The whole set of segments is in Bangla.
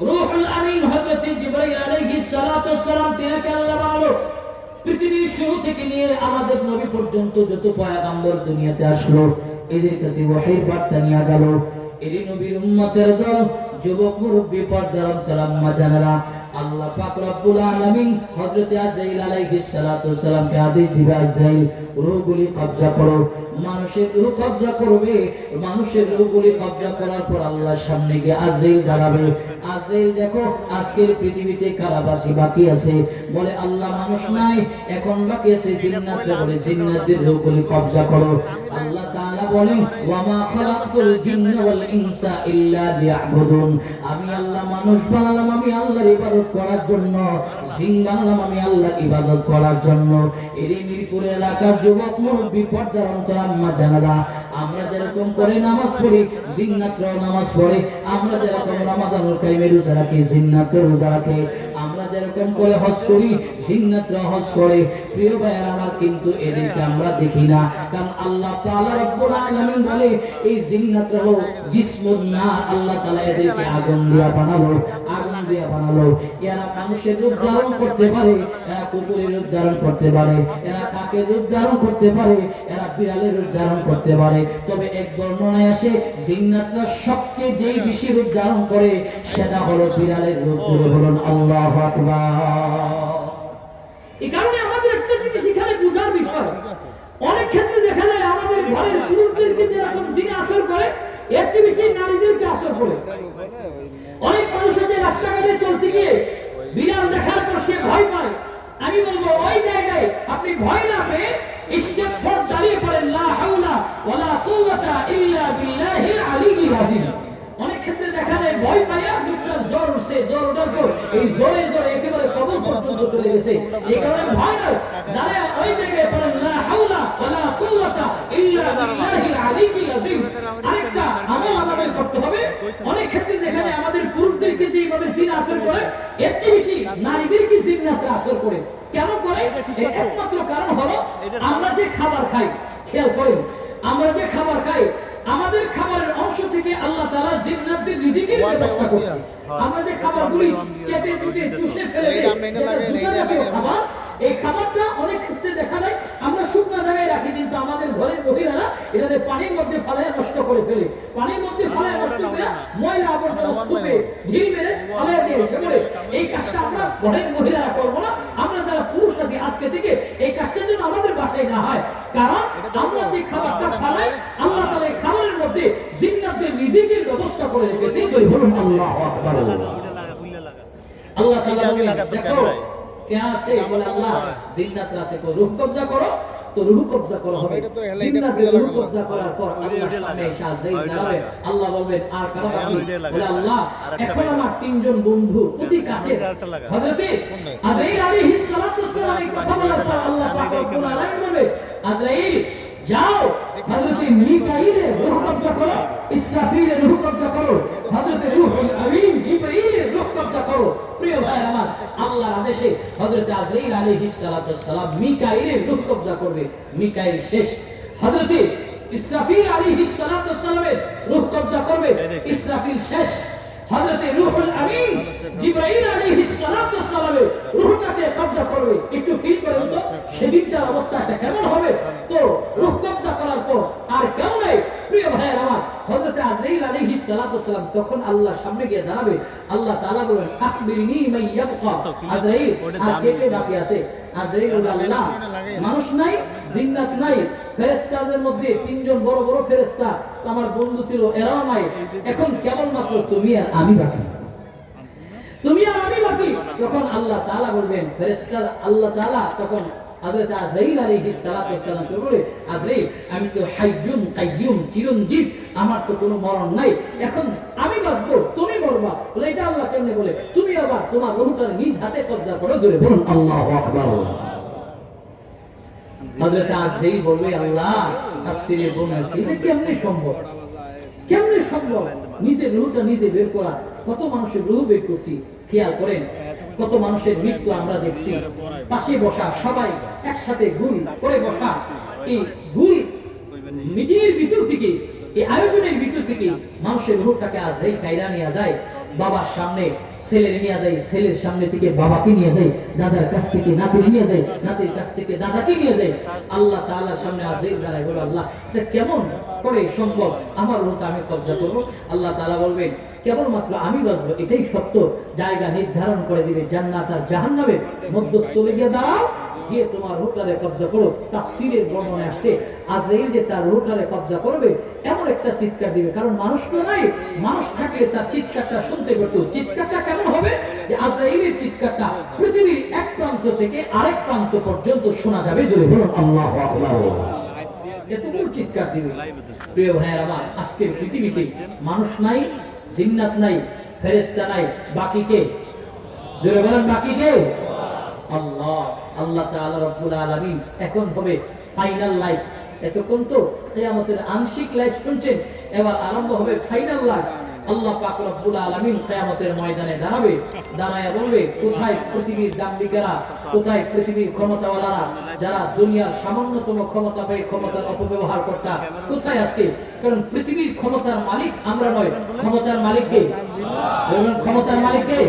রূহুল আমিন হযরত জিবরাইল আলাইহিস সালাতু ওয়াস সালাম তিনাকে আল্লাহ বানালো। পৃথিবীর শুরু থেকে নিয়ে আমাদের নবী পর্যন্ত যত পয়গম্বর দুনিয়াতে আসলো এদের কাছে ওহীর বার্তা নিয়ে গেল। এরই নবীর উম্মতের দল, যুবক মুরব্বী পর্দার অন্তর আম্মা জানেরা, আল্লাহ পাক রব্বুল আলামিন হযরত আজরাইল আলাইহিস সালাতু ওয়াস সালামকে আদেশ দিবে, আজরাইল রূহগুলি কবজা করো। মানুষের রূহ কবজা করবে। মানুষের রূহগুলি কবজা করার পর আল্লাহর সামনে গিয়ে আজরাইল দাঁড়াবে। আজরাইল দেখো আজকের পৃথিবীতে কারা বাকি আছে? বলে আল্লাহ মানুষ নাই, এখন বাকি আছে জিন্নাতরা। বলে জিন্নাতদের রূহগুলি কবজা করো। আল্লাহ তাআলা বলেন ওয়া মা খালাকতুল জিন্না ওয়াল ইনসা ইল্লা লিয়াবুদুন। আমি আল্লাহ মানুষ বানালাম আমি আল্লাহর ইবাদত করার জন্য, জিন বানালাম আমি আল্লাহর ইবাদত করার জন্য। এই মিরপুর এলাকার যুবক মুরব্বী পর্দার অন্তর আম্মা জানেরা, আমরা যেরকম করে নামাজ পড়ি জিন্নাতরাও নামাজ পড়ে। আমরা যেরকম রমাদানুল কারিমে রোজা রাখি জিন্নাতরাও রোজা রাখে। আমরা যেরকম করে হজ করি জিন্নাতরাও হজ করে। প্রিয় ভাইয়েরা আমার, কিন্তু এদেরকে আমরা দেখি না। কারণ আল্লাহ তাআলা রব্বুল আলামিন বলে এই জিন্নাতরা হলো জিসমুন নার। আল্লাহ তাআলা এদেরকে আগুন দিয়া বানালো, আগুন দিয়া বানালো। এরা মানুষের রূপ ধারণ করতে পারে, এরা কুকুরের রূপ ধারণ করতে পারে, এরা কাকের রূপ ধারণ করতে পারে, এরা বিড়ালের রূপ ধারণ করতে পারে। তবে এক বর্ণনায় আসে জিন্নাতরা সবচেয়ে যেই বেশি রূপ ধারণ করে সেটা হলো বিড়ালের রূপ। বলুন আল্লাহু আকবার। এই কারণে আমাদের একটা জিনিস এখানে বোঝার বিষয়, অনেক ক্ষেত্রে দেখা যায় আমাদের ঘরের পুরুষদেরকে যেরকম জিনে আসর করে এর চেয়ে বেশি নারীদেরকে আসর করে। অনেক মানুষ আছে রাস্তাঘাটে চলতে গিয়ে বিড়াল দেখার পর সে ভয় পায়। আমি বলবো ওই জায়গায় আপনি ভয় না পেয়ে স্টেপ শট দাঁড়িয়ে পড়েন লা হাওলা ওয়ালা কুওয়াতা ইল্লা বিল্লাহিল আলিয়্যিল আযীম। অনেক ক্ষেত্রে দেখা যায় ভয় পাইয়া বিকরাল জ্বর উঠছে, জ্বর ওঠার পর এই জোরে জোরে একেবারে কবর পর্যন্ত চলে গেছে। এই কারণে ভয় নয়, দাঁড়ায় ওই জায়গায় পড়েন লা হাওলা ওয়ালা কুওয়াতা ইল্লা বিল্লাহিল আলিয়্যিল আযীম। আরেকটা আমল আমাদের করতে হবে। অনেক ক্ষেত্রে দেখা যায় আমাদের পুরুষদেরকে যেভাবে জিন আসর করে এর চেয়ে বেশি নারীদেরকে জিন্নাতরা আসর করে। কেন করে? এর একমাত্র কারণ হলো আমরা যে খাবার খাই, খেয়াল করুন, আমরা যে খাবার খাই আমাদের খাবারের অংশ থেকে আল্লাহ তাআলা জিন্নাতদের রিজিকের ব্যবস্থা করেছে। আমরা যে খাবারগুলি কেটে চুটে চুষে ফেলে দেই খাবার, এই খাবারটা অনেক ক্ষেত্রে দেখা যায় আমরা শুকনো জায়গায় রাখি, কিন্তু আমাদের ঘরের মহিলারা এটাতে পানির মধ্যে ফালায় নষ্ট করে ফেলে। পানির মধ্যে ফালায় নষ্ট করে ময়লা আবর্জনা স্তূপে ঢিল মেরে ফালায় দিয়ে এসে বলে এই কাজটা আমরা ঘরের মহিলারা করবো না। আমরা যারা পুরুষ আছি আজকে থেকে এই কাজটা যেন আমাদের বাসায় না হয়। কারণ আমরা যে খাবারটা ফালাই আল্লাহ তাআলা এই খাবারের মধ্যে জিন্নাতদের রিজিকের ব্যবস্থা করে রেখেছে। জয় বলুন আল্লাহু আকবার। আল্লাহ তাআলা বলেন দেখো কে আছে? বলে আল্লাহ জিন্নাতরা আছে, কো রূহ কবজা করো, তো রূহ কবজা করা হবে। জিন্নাতের রূহ কবজা করার পর আল্লাহর সামনে এসে আজরাইল দাঁড়াবে। আল্লাহ বলবেন আর কারা বাকি? বলে আল্লাহ এখন আমার তিনজন বন্ধু অতি কাছের হযরত আজরাইল আলাইহিস সালাতু ওয়াস সালাম এই কথা বলার পর আল্লাহ পাক রব্বুল আলামিন বলে আজরাইল যাও হযরত মিকাঈলের রূহ কবজা করো, ইসরাফিলের রূহ কবজা করো, হযরত রূহুল আমিন জিবরাইলের রূহ কবজা করো। প্রিয় ভাই আমার, আল্লাহর আদেশে হযরত আজরাইল আলাইহিস সালাতু ওয়াস সালাম মিকাঈলের রূহ কবজা করবে। মিকাঈল শেষ, হযরত ইসরাফিল আলাইহিস সালাতু ওয়াস সালামের রূহ কবজা করবে। ইসরাফিল শেষ, হযরত রূহুল আমিন জিবরাইল আলাইহিস সালাতু ওয়াস সালামের রূহটাকে কবজা করবে। একটু ফিল করেন তো সেদিনটার অবস্থাটা কেমন হবে। তো রূহ কবজা করার পর আর কেউ নাই। প্রিয় ভাইয়ের আমার, হযরত আজরাইল আলাইহিস সালাতু ওয়াস সালাম তখন আল্লাহর সামনে গিয়ে দাঁড়াবে। আল্লাহ তাআলা বলেন আখবিরনি মান ইয়াবকা। আজরাইল আর কে কে বাকি আছে? আজরাইল বলে আল্লাহ মানুষ নাই, জিন্নাত নাই, ফেরেশতাদের মধ্যে তিনজন বড় বড় ফেরেশতা আমার বন্ধু ছিল এরাও নাই, এখন কেবলমাত্র তুমি আর আমি বাকি, তুমি আর আমি বাকি। তখন আল্লাহ তাআলা বলবেন ফেরেশতা, আল্লাহ তাআলা তখন হযরত আজরাইল আলাইহিস সালাতু ওয়াস সালাম কে বলে আজরাইল আমি তো হাইয়ুন কাইয়ুম চিরঞ্জীব, আমার তো কোনো মরণ নাই, এখন আমি বাঁচবো তুমি মরবা। বলে এটা আল্লাহ কেমনে বলে? তুমি আবার তোমার রূহটা নিজ হাতে কবজা করো। জোরে বলুন আল্লাহু আকবার। হযরত আজরাইল বলবে আল্লাহ তাফসীরে বর্ণনা এটা কেমনে সম্ভব? কেমনে সম্ভব নিজের রূহটা নিজে বের করা? কত মানুষের রূহ বের করছি, খেয়াল করেন কত মানুষের মৃত্যু আমরা দেখছি। পাশে বসা সবাই একসাথে গুল করে বসা, এই গুল মিটিংয়ের ভিতর থেকে, এই আয়োজনের ভিতর থেকে মানুষের রূহটাকে আজরাইল কাইরা নিয়ে যায়। বাবার সামনে ছেলের নিয়ে যায়, ছেলের সামনে থেকে বাবাকে নিয়ে যায়, দাদার কাছ থেকে নাতির নিয়ে যায়, নাতির কাছ থেকে দাদাকে নিয়ে যায়। আল্লাহ তাআলার সামনে আজরাইল দাঁড়ায় বলে, আল্লাহ এটা কেমন করে সম্ভব, আমার রূহটা আমি কবজা করব? আল্লাহ তাআলা বলবেন, কেবলমাত্র আমি বাঁচবো এটাই সত্য। জায়গা নির্ধারণ করে দিবে জান্নাত আর জাহান্নামের মধ্যস্থলে গিয়ে দাঁড়াও, গিয়ে তোমার রূহটারে কবজা করো। তাফসীরের বর্ণনায় আসছে আজরাইল যে তার রূহটারে কবজা করবে এমন একটা চিৎকার দিবে, কারণ মানুষ তো নাই, মানুষ থাকলে তার চিৎকারটা শুনতে পেত। চিৎকারটা কেমন হবে যে আজরাইলের চিৎকারটা পৃথিবীর এক প্রান্ত থেকে আরেক প্রান্ত পর্যন্ত শোনা যাবে। জোরে বলুন আল্লাহু আকবার। এতটুকু চিৎকার দিবে। প্রিয় ভাইয়ের আমার, আজকের পৃথিবীতে মানুষ নাই, জিন্নাত নাই, ফেরেশতা নাই, বাকি কে? জোরে বলেন বাকি কে? আল্লাহ। আল্লাহ তাআলা রব্বুল আলামিন এখন হবে ফাইনাল লাইফ। এতক্ষণ তো কিয়ামতের আংশিক লাইফ শুনছেন, এবার আরম্ভ হবে ফাইনাল লাইফ। আল্লাহ পাক রব্বুল আলামিন কিয়ামতের ময়দানে দাঁড়াবে, দাঁড়ায় বলবে, কোথায় পৃথিবীর দাম্ভিকেরা, কোথায় পৃথিবীর ক্ষমতাওয়ালারা, যারা দুনিয়ার সামান্যতম ক্ষমতা পেয়ে ক্ষমতার অপব্যবহার করতা, কোথায় আজকে? কারণ পৃথিবীর ক্ষমতার মালিক আমরা নয়, ক্ষমতার মালিক কে? ক্ষমতার মালিক কে?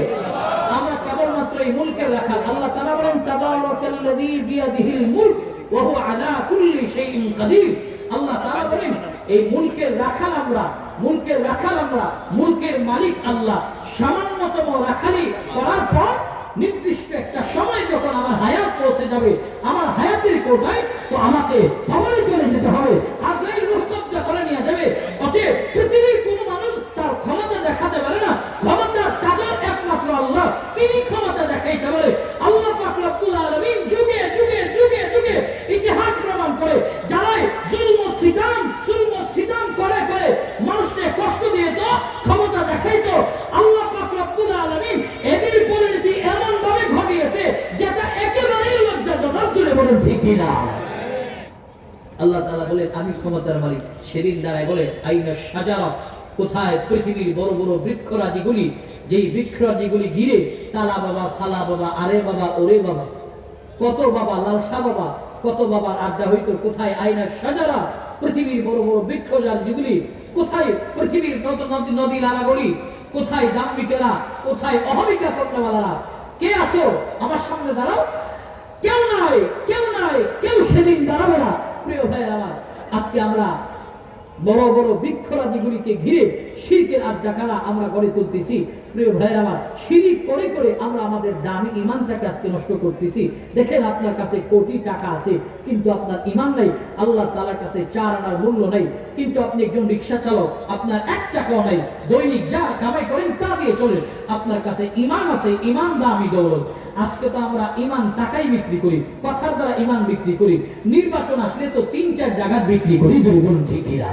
আমরা কেবলমাত্র এই মুলকের রাখাল। আল্লাহ তাআলা বলেন, তাবারাকাল্লাযী বিয়াদিহিল মুলক ওয়া হুয়া আলা কুল্লি শাইইন কাদির। আল্লাহ তাআলা বলেন, এই মুলকের রাখাল আমরা, মুলকের রাখাল আমরা, মুলকের মালিক আল্লাহ। সামান্যতম রাখালি করার পর নির্দিষ্ট একটা সময় যখন আমার হায়াত পৌঁছে যাবে, আমার হায়াতের কোটায়, তো আমাকে কবরে চলে যেতে হবে, আজরাইল রূহ কবজা করে নিয়ে যাবে। অতএব পৃথিবীর কোন মানুষ তার ক্ষমতা দেখাতে পারে না, ক্ষমতার চাদর একমাত্র আল্লাহ, তিনি ক্ষমতা দেখাইতে পারে। আল্লাহ পাক রব্বুল আলামিন যুগে যুগে যুগে যুগে ইতিহাস প্রমাণ করে, যারাই জুলম ও সিতাম করে করে মানুষকে কষ্ট দিয়ে তো ক্ষমতা দেখাইতো, আল্লাহ পাক রব্বুল আলামিন এদের পরিণতি এমন ভাবে ঘটিয়েছে যেটা একেবারেই লজ্জাজনক। জুড়ে বলুন ঠিক কিনা? আল্লাহ তাআলা বলেন, আমি ক্ষমতার মালিক। সেদিন দাঁড়ায় বলে, আইনা শাজারা, কোথায় পৃথিবীর বড় বড় বৃক্ষরাজিগুলি, যেই বৃক্ষরাজিগুলি ঘিরে তালা বাবা, সালা বাবা, আরে বাবা, ওরে বাবা, কত বাবা, লালসা বাবা, কত বাবার আড্ডা হইতো। কোথায় আইনা শাজারা, পৃথিবীর বড় বড় বৃক্ষরাজিগুলি, কোথায় পৃথিবীর নদী নালাগুলি, কোথায় দাম্ভিকেরা, কোথায় অহমিকা কর্ণওয়ালারা? কে আছো আমার সামনে দাঁড়াও? কেউ নাই, কেউ নাই, কেউ সেদিন দাঁড়াবে না। প্রিয় ভাই আমার, আজকে আমরা বড় বড় বৃক্ষরাজিগুলিকে ঘিরে শিরকের আড্ডাখানা আমরা গড়ে তুলতেছি। প্রিয় ভাইয়ের আমার, শিরিক করে করে আমরা আমাদের দামি ঈমানটাকে আজকে নষ্ট করতেছি। দেখেন, আপনার কাছে কোটি টাকা আছে কিন্তু আপনার ঈমান নাই, আল্লাহ তাআলার কাছে 4 আনার মূল্য নাই, কিন্তু আপনি একজন রিকশা চালক, আপনার 1 টাকাও নাই, দৈনিক যা কামাই করেন তা দিয়ে চলেন, আপনার কাছে ঈমান আছে, ঈমান দামি দৌলত। আজকে তো আমরা ঈমান টাকাই বিক্রি করি, কথার দ্বারা ঈমান বিক্রি করি, নির্বাচন আসলে তো 3-4 জায়গা বিক্রি করি। যদি বলুন ঠিক কিনা?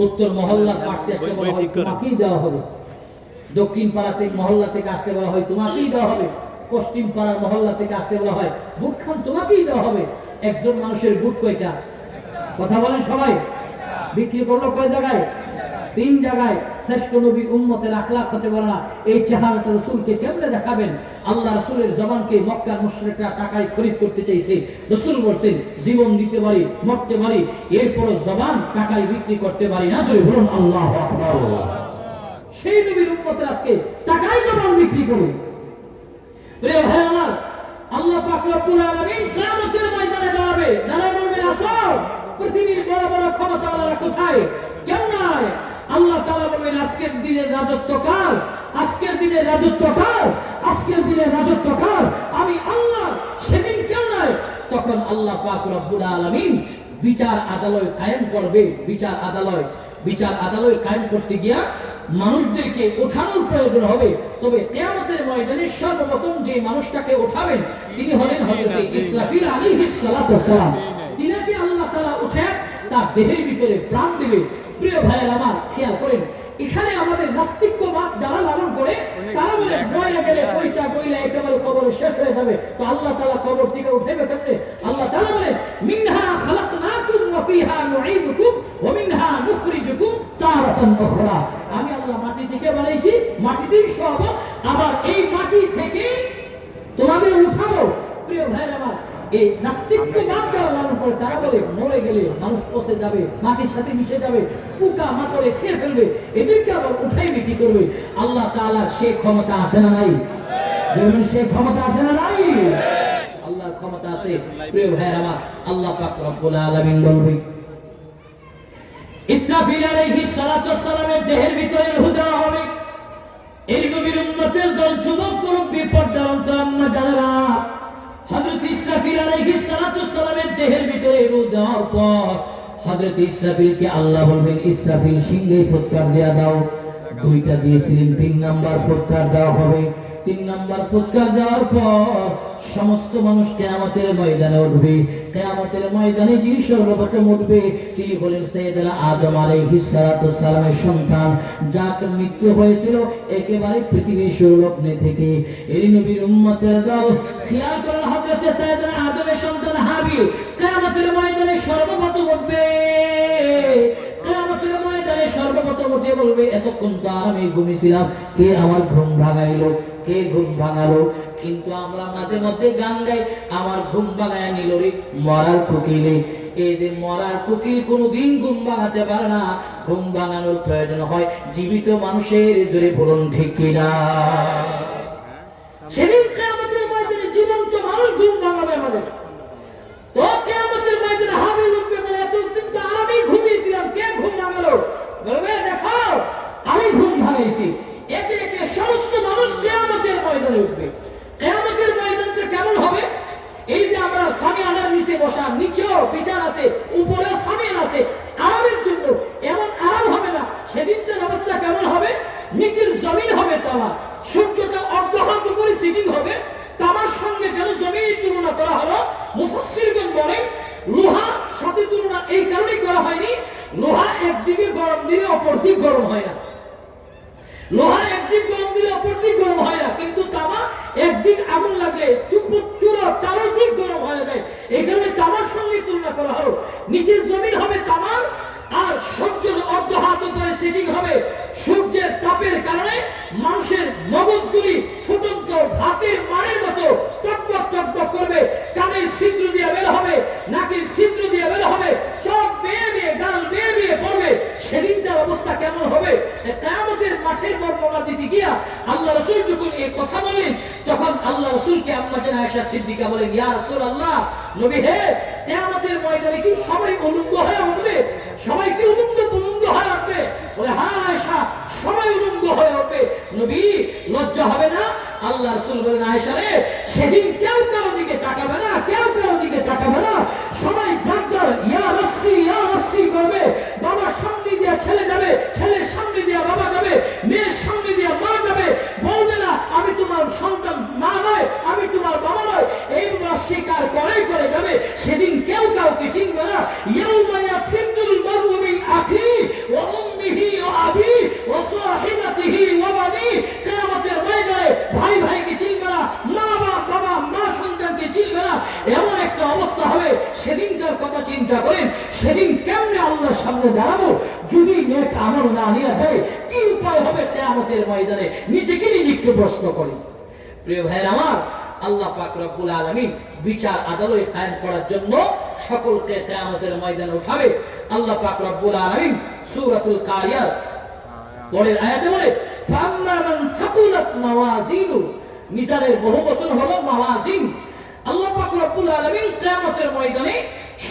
উত্তর মহল্লার পার্টি আসলে বলা হয় তোমাকেই দেওয়া হবে, দক্ষিণ পাড়া থেকে মহল্লা থেকে আসতে বলা হয় তোমাকেই দেওয়া হবে, পশ্চিম পাড়ার মহল্লা থেকে আসতে বলা হয় ভোট খান তোমাকেই দেওয়া হবে। একজন মানুষের ভোট কয়টা? কথা বলেন সবাই। বিক্রি করলো কয় জায়গায়? 3 জায়গায়। শ্রেষ্ঠ নবীর উম্মতের আখলাক হতে পারে না, এই চেহারাটা রাসূলকে কেমনে দেখাবেন? আল্লাহ রাসূলের জবানকে মক্কার মুশরিকরা টাকায় খরিদ করতে চাইছে। রাসূল বলছেন, জীবন দিতে পারি, মরতে পারি, এরপরও জবান টাকায় বিক্রি করতে পারি না। জোরে বলুন আল্লাহু আকবার। সেই নবীর উম্মতের আজকে টাকায় জবান বিক্রি করে। প্রিয় ভাই আমার, আল্লাহ পাক রব্বুল আলামিন কিয়ামতের ময়দানে দাঁড়াবে, দাঁড়ায় বলবেন, আসো পৃথিবীর বড় বড় ক্ষমতাওয়ালারা কোথায়? কেউ নাই। আল্লাহ তাআলা বলবেন, আজকের দিনের রাজত্ব কার? আজকের দিনের রাজত্ব কার? আজকের দিনের রাজত্ব কার? আমি আল্লাহ। সেদিন কেউ নাই। তখন আল্লাহ পাক রব্বুল আলামিন বিচার আদালত কায়েম করবে। বিচার আদালত কায়েম করতে গিয়া মানুষদেরকে ওঠানোর প্রয়োজন হবে। তবে কিয়ামতের ময়দানে সর্বপ্রথম যে মানুষটাকে ওঠাবেন তিনি হলেন হযরত ইসরাফিল আলাইহিস সালাতু ওয়াস সালাম। তিনাকে আল্লাহ তাআলা উঠায় তার দেহের ভিতরে প্রাণ দিবে। প্রিয় ভাইয়ের আমার, খেয়াল করেন, এখানে আমাদের নাস্তিক্যবাদ যারা লালন করে তারা বলে ময়রা গেলে পয়সা গইলে একেবারে কবর শেষ হয়ে যাবে, তো আল্লাহ তাআলা কবর থেকে উঠাবে কেমনে? আল্লাহ তাআলা বলেন, মিনহা খালাকনাকুম ওয়া ফিহা নুঈদুকুম ওয়া মিনহা নুখরিজুকুম তারাতান উখরা। আমি আল্লাহ মাটি থেকে বানাইছি, মাটিতেই সব, আবার এই মাটি থেকে তোমাদের উঠাবো। প্রিয় ভাইয়ের আমার, এই নাস্তিকবাদ যারা লালন করে তারা বলে মরে গেলে মানুষ পচে যাবে, মাটির সাথে মিশে যাবে, পোকা মাকড়ে খেয়ে ফেলবে, এদেরকে আবার উঠাই বিক্রি করবে। আল্লাহ তাআলার সেই ক্ষমতা আছে না নাই? বলুন সেই ক্ষমতা আছে না নাই? আল্লাহর ক্ষমতা আছে। প্রিয় ভাইরা আমার, আল্লাহ পাক রব্বুল আলামিন বলবে ইসরাফিল আলাইহিস সালাতু ওয়াস সালামের দেহের ভিতরে রূহ দেওয়া হবে। এই নবীর উম্মতের দল যুবক মুরব্বি পর্দার আম্মা জানেরা, হযরত ইসরাফিল আলাইহিস সালাতু ওয়াস সালামের দেহের ভিতরে রূহ দেওয়ার পর হযরত ইসরাফিলকে আল্লাহ বলবেন, ইসরাফিল সিংহে ফুৎকার দেয়া দাও। দুইটা দিয়েছিলেন, 3 নাম্বার ফুৎকার দেওয়া হবে। 3 নাম্বার ফুৎকার দেওয়ার পর সমস্ত মানুষ কিয়ামতের ময়দানে উঠবে। কিয়ামতের ময়দানে যিনি সর্বপ্রথম উঠবে তিনি হলেন সাইয়েদনা আদম আলাইহিস সালাতু ওয়াস সালামের সন্তান, যার মৃত্যু হয়েছিল একেবারে পৃথিবীর শুরুলগ্নে থেকে। এই নবীর উম্মতের দল খেয়াল করেন, হযরত সাইয়েদনা আদমের সন্তান হাবিল কিয়ামতের ময়দানে সর্বপ্রথম উঠবে। কিয়ামতের ময়দানে সর্বপ্রথম উঠে বলবে, এতক্ষণ তো আমি ঘুমিয়েছিলাম, কে আমার ঘুম ভাঙাইলো, কে ঘুম ভাঙালো? কিন্তু আমরা মাঝে মধ্যে গান গাই, আমার ঘুম ভাঙায় নিল রে মরার কোকিলে। এই যে মরার কোকিল কোনদিন ঘুম ভাঙাতে পারে না, ঘুম ভাঙানোর প্রয়োজন হয় জীবিত মানুষের। জোরে বলুন ঠিক কিনা? সেদিন কিয়ামতের ময়দানে জীবন্ত মানুষ ঘুম ভাঙাবে আমাদের। তো কিয়ামতের ময়দানে হাবিল উঠবে, বলে এতদিন তো আমি ঘুমিয়েছিলাম, কে ঘুম ভাঙালো? বলবে, দেখো আমি ঘুম ভাঙাইছি। একে একে সমস্ত মানুষ কিয়ামতের ময়দানে উঠবে। কিয়ামতের ময়দানটা কেমন হবে? এই যে আমরা সামিয়ানার নিচে বসা, নিচেও বিছানা আছে, উপরেও সামিয়ান আছে আরামের জন্য, এমন আরাম হবে না। সেদিনটার অবস্থা কেমন হবে? নিচের জমিন হবে তামা, সূর্যটা অর্ধহাত উপরে সিটিং হবে। তামার সঙ্গে কেন জমির তুলনা করা হলো? মুফাসসিরগণ বলেন লোহা সাথে তুলনা এই কারণেই করা হয়নি, লোহা একদিকে গরম দিলে অপর দিক গরম হয় না। লোহা একদিক গরম দিলে অপর দিক গরম হয় না, কিন্তু তামা একদিক আগুন লাগলে চুরো চারদিক গরম হয়ে যায়। এই কারণে তামার সঙ্গে তুলনা করা হলো। নিচের জমিন হবে তামার, আর সূর্যের অর্ধ হাত উপরে সেটিং হবে। সূর্যের তাপের কারণে মানুষের মগজগুলি ফুটন্ত ভাতের মাড়ের মতো টকবক টকবক করবে, কানের ছিদ্র দিয়ে বের হবে, নাকের ছিদ্র দিয়ে বের হবে, চোখ বেয়ে বেয়ে গাল বেয়ে বেয়ে পড়বে। সেদিনটার অবস্থা কেমন হবে? কিয়ামতের মাঠের বর্ণনা দিতে গিয়া আল্লাহ রাসূল যখন এই কথা বলেন, তখন আল্লাহ রাসূলকে আম্মা জান আয়েশা সিদ্দিকা বলেন, ইয়া রাসূলুল্লাহ, নবী হে, কিয়ামতের ময়দানে কি সবাই উলঙ্গ হয়ে উঠবে? সবাই কি উলঙ্গ পুলঙ্গ হয়ে উঠবে? বলে, হ্যাঁ আয়েশা, সবাই উলঙ্গ হয়ে উঠবে। নবী লজ্জা হবে না? আল্লাহ রাসূল বলেন, আয়েশা রে, সেদিন কেউ কারো দিকে তাকাবে না, কেউ কারো দিকে তাকাবে না, সবাই যার যার ইয়া রাসূল করবে। বাবার সামনে দিয়ে ছেলে যাবে, ছেলের সামনে দিয়ে বাবা যাবে, মেয়ের সামনে দিয়ে মা যাবে। বলবে না আমি তোমার সন্তান, মা নয়, আমি তোমার বাবা নয়, এইবার স্বীকার করে করে যাবে। সেদিন কেউ কাউকে চিনবে না। ইয়াউমা ইয়াফিদুল মারউ মিন আখি ওয়া উম্মিহি ওয়া আবি ওয়া সাহিবাতিহি ওয়া বানি। কিয়ামতের ময়দানে ভাই ভাইকে চিনবে না, মা বাবা মা সন্তানকে চিনবে না। এমন একটা অবস্থা হবে। সেদিনকার কথা চিন্তা করেন, সেদিন কেমনে আল্লাহর সামনে দাঁড়াবো যদি নেক আমল না নিয়ে যায়? কি উপায় হবে কিয়ামতের ময়দানে? নিজেকে নিজেকে প্রশ্ন করি। প্রিয় ভাইরা আমার, আল্লাহ পাক রব্বুল আলামিন বিচার আদালত কায়েম করার জন্য সকলকে কিয়ামতের ময়দানে উঠাবে। আল্লাহ পাক রব্বুল আলামিন সূরাতুল কারিয়ার পরের আয়াতে বলে, ফাম্মা মান সাকুলাত মাওয়াজিনু, মিজানের বহু বচন হলো মাওয়াজিন। আল্লাহ পাক রব্বুল আলামিন কিয়ামতের ময়দানে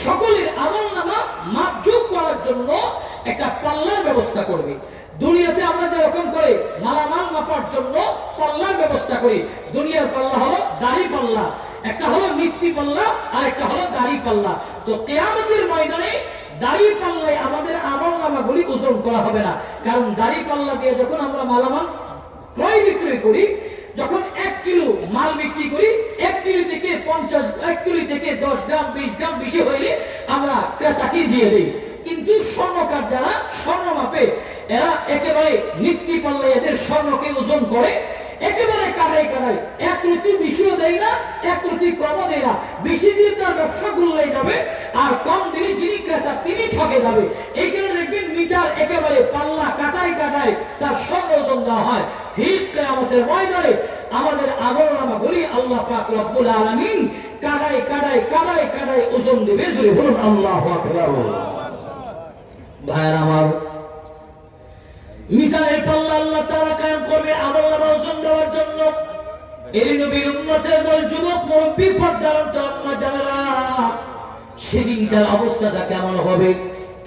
সকলের আমলনামা মাপজোক করার জন্য একটা পাল্লার ব্যবস্থা করবে। দুনিয়াতে আমরা যেরকম করে মালামাল মাপার জন্য পাল্লার ব্যবস্থা করি, দুনিয়ার পাল্লা হলো দাড়ি পাল্লা, একটা হলো মৃত্যু পাল্লা, আর একটা হলো দাড়ি পাল্লা। তো কিয়ামতের ময়দানে দাড়ি পাল্লায় আমাদের আমলনামাগুলি ওজন করা হবে না, কারণ দাড়ি পাল্লা দিয়ে যখন আমরা মালামাল ক্রয় বিক্রয় করি, যখন 1 কিলো মাল বিক্রি করি, 1 কিলো থেকে 10 গ্রাম 20 গ্রাম বেশি হইলে আমরা ক্রেতাকে দিয়ে দিই। কিন্তু স্বর্ণকার যারা স্বর্ণ মাপে, এরা একেবারে নীতি পাল্লায় এদের স্বর্ণকে ওজন করে, একেবারে কাটাই কাটাই, এক রুটি বেশিও দেয় না, এক রুটি কমও দেয় না। বেশি দিলে তার ব্যবসা গুল্লাই যাবে, আর কম দিলে যিনি ক্রেতা তিনি ঠকে যাবে। এই কারণে দেখবেন মিটার একেবারে পাল্লা কাটাই কাটাই তার স্বর্ণ ওজন দেওয়া হয়। ঠিক কিয়ামতের ময়দানে আমাদের আমলনামাগুলি আল্লাহ পাক রব্বুল আলামিন কাদায় কাদায় কাদায় কাদায় ওজন দেবে। জোরে বলুন আল্লাহু আকবার। ভাইয়ের আমার, মিজানের পাল্লা আল্লাহ তাআলা কায়েম করবে আমলনামা ওজন দেওয়ার জন্য। এর নবীর উম্মতের দল, যুবক, মুরব্বি, পর্দার আম্মা জানেরা, সেদিনকার অবস্থাটা কেমন হবে?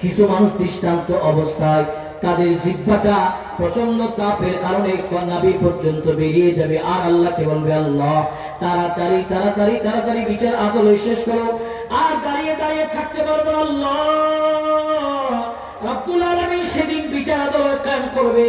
কিছু মানুষ দৃষ্টান্ত অবস্থায় তাদের জিহ্বাটা প্রচন্ড তাপের কারণে নাভি পর্যন্ত বেরিয়ে যাবে, আর আল্লাহকে বলবে, আল্লাহ তাড়াতাড়ি তাড়াতাড়ি তাড়াতাড়ি বিচার আদালত শেষ করো। আর দাঁড়িয়ে দাঁড়িয়ে থাকতে পারবো আল্লাহ রব্বুল আলামিন সেদিন বিচার আদালত কায়েম করবে।